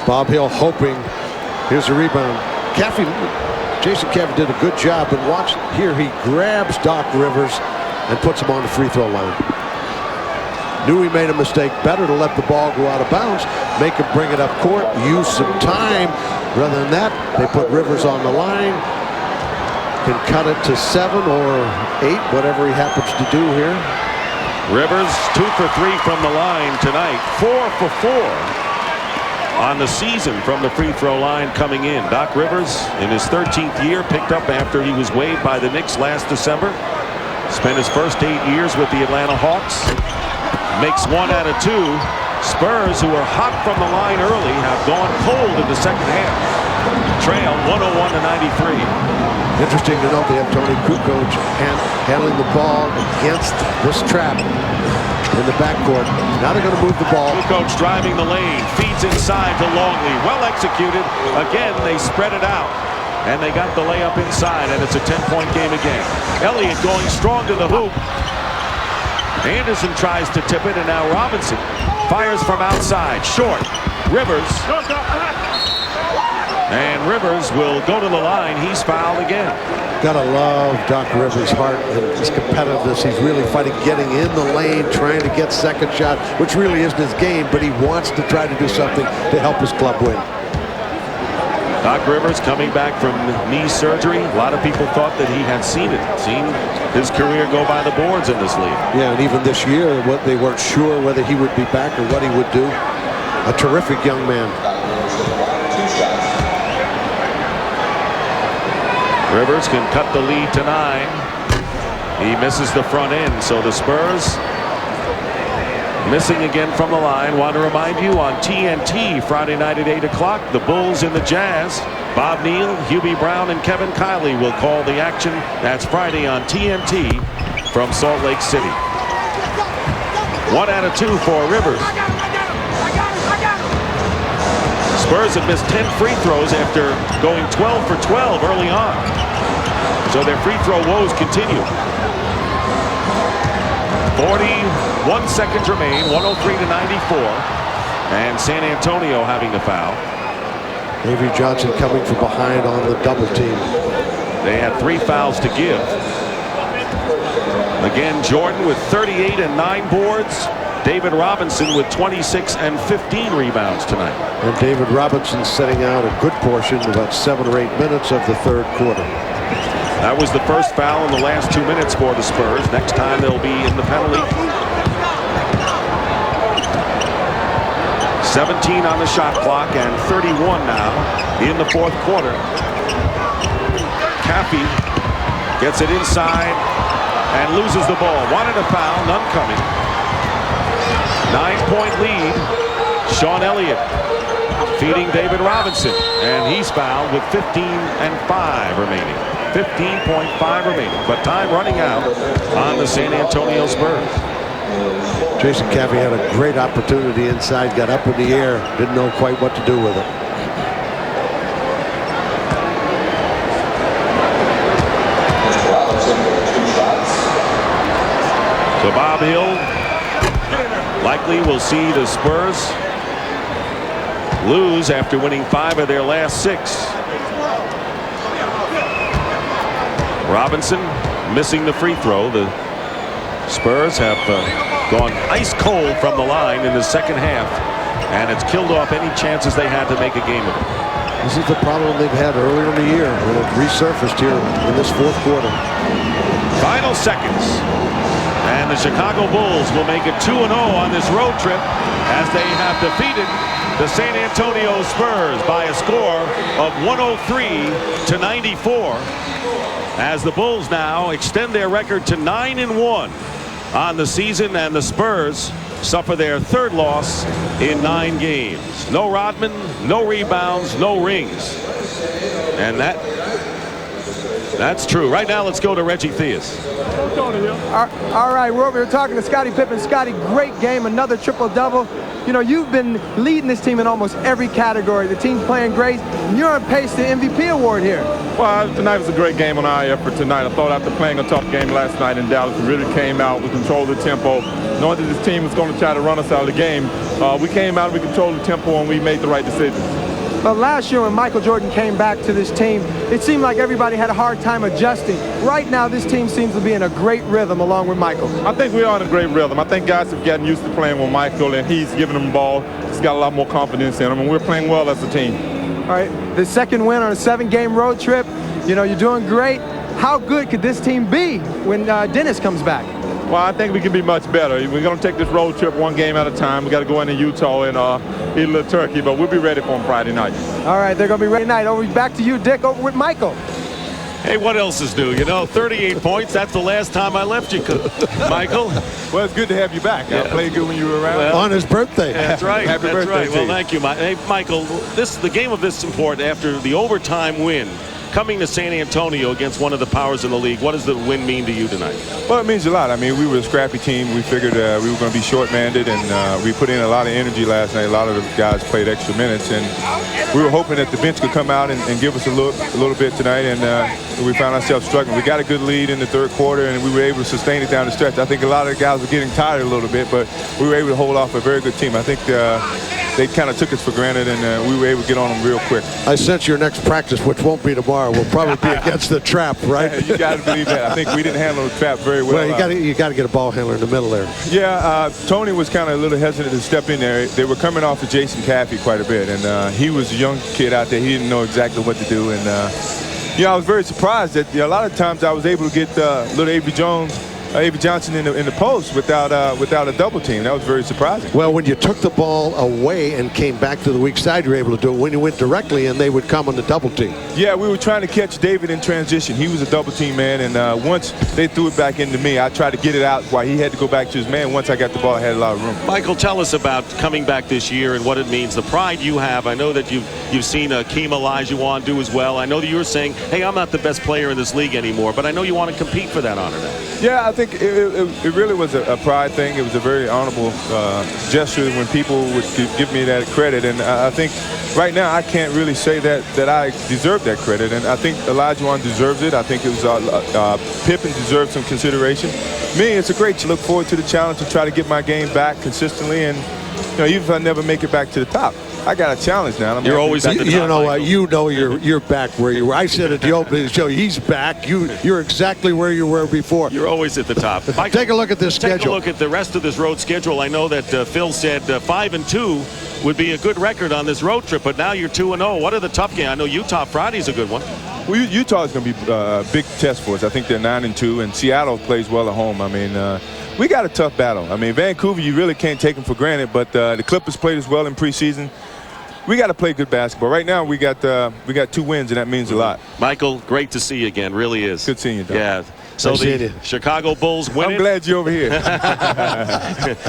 Speaker 4: Bob Hill hoping. Here's a rebound. Jason Caffey did a good job, but watch here. He grabs Doc Rivers and puts him on the free throw line. Knew he made a mistake. Better to let the ball go out of bounds, make him bring it up court, use some time. Rather than that, they put Rivers on the line. Can cut it to 7 or 8, whatever he happens to do here.
Speaker 1: Rivers 2 for 3 from the line tonight. 4 for 4 on the season from the free throw line coming in. Doc Rivers, in his 13th year, picked up after he was waived by the Knicks last December. Spent his first 8 years with the Atlanta Hawks. Makes 1 out of 2. Spurs, who are hot from the line early, have gone cold in the second half. Trail 101-93.
Speaker 4: Interesting to note they have Tony Kukoc handling the ball against this trap in the backcourt. Now they're going to move the ball.
Speaker 1: Kukoc driving the lane, feeds inside to Longley. Well executed. Again, they spread it out. And they got the layup inside, and it's a 10-point game again. Elliott going strong to the hoop. Anderson tries to tip it, and now Robinson fires from outside. Short. Rivers. And Rivers will go to the line. He's fouled again.
Speaker 4: Gotta love Doc Rivers' heart and his competitiveness. He's really fighting, getting in the lane, trying to get second shot, which really isn't his game, but he wants to try to do something to help his club win.
Speaker 1: Doc Rivers coming back from knee surgery. A lot of people thought that he had seen his career go by the boards in this league.
Speaker 4: Yeah, and even this year, they weren't sure whether he would be back or what he would do. A terrific young man.
Speaker 1: Rivers can cut the lead to 9. He misses the front end, so the Spurs missing again from the line. Want to remind you on TNT Friday night at 8 o'clock, the Bulls and the Jazz. Bob Neal, Hubie Brown, and Kevin Kiley will call the action. That's Friday on TNT from Salt Lake City. 1 out of 2 for Rivers. Spurs have missed 10 free throws after going 12 for 12 early on. So their free throw woes continue. 41 seconds remain, 103-94, and San Antonio having the foul.
Speaker 4: Avery Johnson coming from behind on the double team.
Speaker 1: They had 3 fouls to give. Again, Jordan with 38 and 9 boards. David Robinson with 26 and 15 rebounds tonight.
Speaker 4: And David Robinson setting out a good portion, about 7 or 8 minutes of the third quarter.
Speaker 1: That was the first foul in the last 2 minutes for the Spurs. Next time they'll be in the penalty. 17 on the shot clock and 31 now in the fourth quarter. Caffey gets it inside and loses the ball. Wanted a foul, none coming. 9-point lead. Sean Elliott feeding David Robinson, and he's fouled with 15 and 5 remaining. 15.5 remaining, but time running out on the San Antonio Spurs.
Speaker 4: Jason Caffey had a great opportunity inside, got up in the air, didn't know quite what to do with it.
Speaker 1: So Bob Hill likely will see the Spurs lose after winning 5 of their last 6. Robinson missing the free throw. The Spurs have gone ice cold from the line in the second half, and it's killed off any chances they had to make a game of it.
Speaker 4: This is the problem they've had earlier in the year, and it resurfaced here in this fourth quarter.
Speaker 1: Final seconds, and the Chicago Bulls will make it 2-0 on this road trip as they have defeated the San Antonio Spurs by a score of 103-94. As the Bulls now extend their record to 9-1 on the season, and the Spurs suffer their 3rd loss in 9 games. No Rodman, no rebounds, no rings. And that's true. Right now, let's go to Reggie Theus.
Speaker 2: All right, we're over here talking to Scottie Pippen. Scottie, great game, another triple-double. You know, you've been leading this team in almost every category. The team's playing great, and you're on pace to the MVP award here.
Speaker 13: Well, tonight was a great game on our effort tonight. I thought after playing a tough game last night in Dallas, we really came out, we controlled the tempo. Knowing that this team was going to try to run us out of the game, we came out, we controlled the tempo, and we made the right decisions.
Speaker 2: But last year when Michael Jordan came back to this team, it seemed like everybody had a hard time adjusting. Right now, this team seems to be in a great rhythm along with Michael.
Speaker 13: I think we are in a great rhythm. I think guys have gotten used to playing with Michael, and he's giving them the ball. He's got a lot more confidence in them, and we're playing well as a team.
Speaker 2: All right, the second win on a 7-game road trip. You know, you're doing great. How good could this team be when Dennis comes back?
Speaker 13: Well, I think we can be much better. We're going to take this road trip 1 game at a time. We got to go into Utah and eat a little turkey, but we'll be ready for them Friday night.
Speaker 2: All right, they're going to be ready tonight. Over back to you, Dick, over with Michael.
Speaker 1: Hey, what else is new? You know, 38 points. That's the last time I left you, Michael.
Speaker 13: Well, it's good to have you back.
Speaker 1: Yeah.
Speaker 13: I played good when you were around.
Speaker 4: Well, on his birthday.
Speaker 1: That's right.
Speaker 13: Happy
Speaker 1: That's
Speaker 13: birthday
Speaker 1: right.
Speaker 13: to
Speaker 1: Well,
Speaker 13: you.
Speaker 1: thank you, Hey, Michael. The game of this important after the overtime win. Coming to San Antonio against one of the powers in the league, what does the win mean to you tonight?
Speaker 13: Well, it means a lot. I mean, we were a scrappy team. We figured we were going to be short-manded, and we put in a lot of energy last night. A lot of the guys played extra minutes, and we were hoping that the bench could come out and give us a little bit tonight, and we found ourselves struggling. We got a good lead in the third quarter, and we were able to sustain it down the stretch. I think a lot of the guys were getting tired a little bit, but we were able to hold off a very good team. I think they kind of took us for granted, and we were able to get on them real quick.
Speaker 4: I sense your next practice, which won't be tomorrow, will probably be against the trap, right?
Speaker 13: You got to believe that. I think we didn't handle the trap very well.
Speaker 4: Well, you got to get a ball handler in the middle there.
Speaker 13: Yeah, Tony was kind of a little hesitant to step in there. They were coming off of Jason Caffey quite a bit, and he was a young kid out there. He didn't know exactly what to do, and I was very surprised that a lot of times I was able to get little Avery Jones Avery Johnson in the post without a double team. That was very surprising.
Speaker 4: Well, when you took the ball away and came back to the weak side, you were able to do it. When you went directly in, they would come on the double team.
Speaker 13: Yeah, we were trying to catch David in transition. He was a double team man, and once they threw it back into me, I tried to get it out while he had to go back to his man. Once I got the ball, I had a lot of room.
Speaker 1: Michael, tell us about coming back this year and what it means, the pride you have. I know that you've seen Akeem Olajuwon do as well. I know that you were saying, hey, I'm not the best player in this league anymore, but I know you want to compete for that honor now.
Speaker 13: Yeah, I think it really was a pride thing. It was a very honorable gesture when people would give me that credit. And I think right now I can't really say that I deserve that credit. And I think Olajuwon deserves it. I think it was Pippen deserves some consideration. Me, it's a great look forward to the challenge to try to get my game back consistently. And even if I never make it back to the top, I got a challenge now.
Speaker 1: You're always at the top.
Speaker 4: You know what? You're back where you were. I said at the opening of the show, he's back. You're exactly where you were before.
Speaker 1: You're always at the top. Michael,
Speaker 4: take a look at this schedule.
Speaker 1: Take a look at the rest of this road schedule. I know that Phil said 5-2 would be a good record on this road trip, but now you're 2-0. What are the tough games? I know Utah Friday's a good one.
Speaker 13: Well, Utah is going to be a big test for us. I think they're 9-2, and Seattle plays well at home. I mean, we got a tough battle. I mean, Vancouver, you really can't take them for granted, but the Clippers played as well in preseason. We got to play good basketball. Right now, we got 2 wins, and that means a lot.
Speaker 1: Michael, great to see you again. Really is.
Speaker 13: Good seeing you, Doc.
Speaker 1: Yeah. So the Chicago Bulls win it.
Speaker 13: I'm glad you're over here.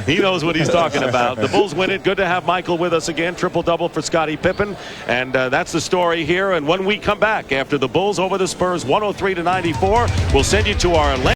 Speaker 1: He knows what he's talking about. The Bulls win it. Good to have Michael with us again. Triple-double for Scottie Pippen. And that's the story here. And when we come back after the Bulls over the Spurs 103-94, we'll send you to our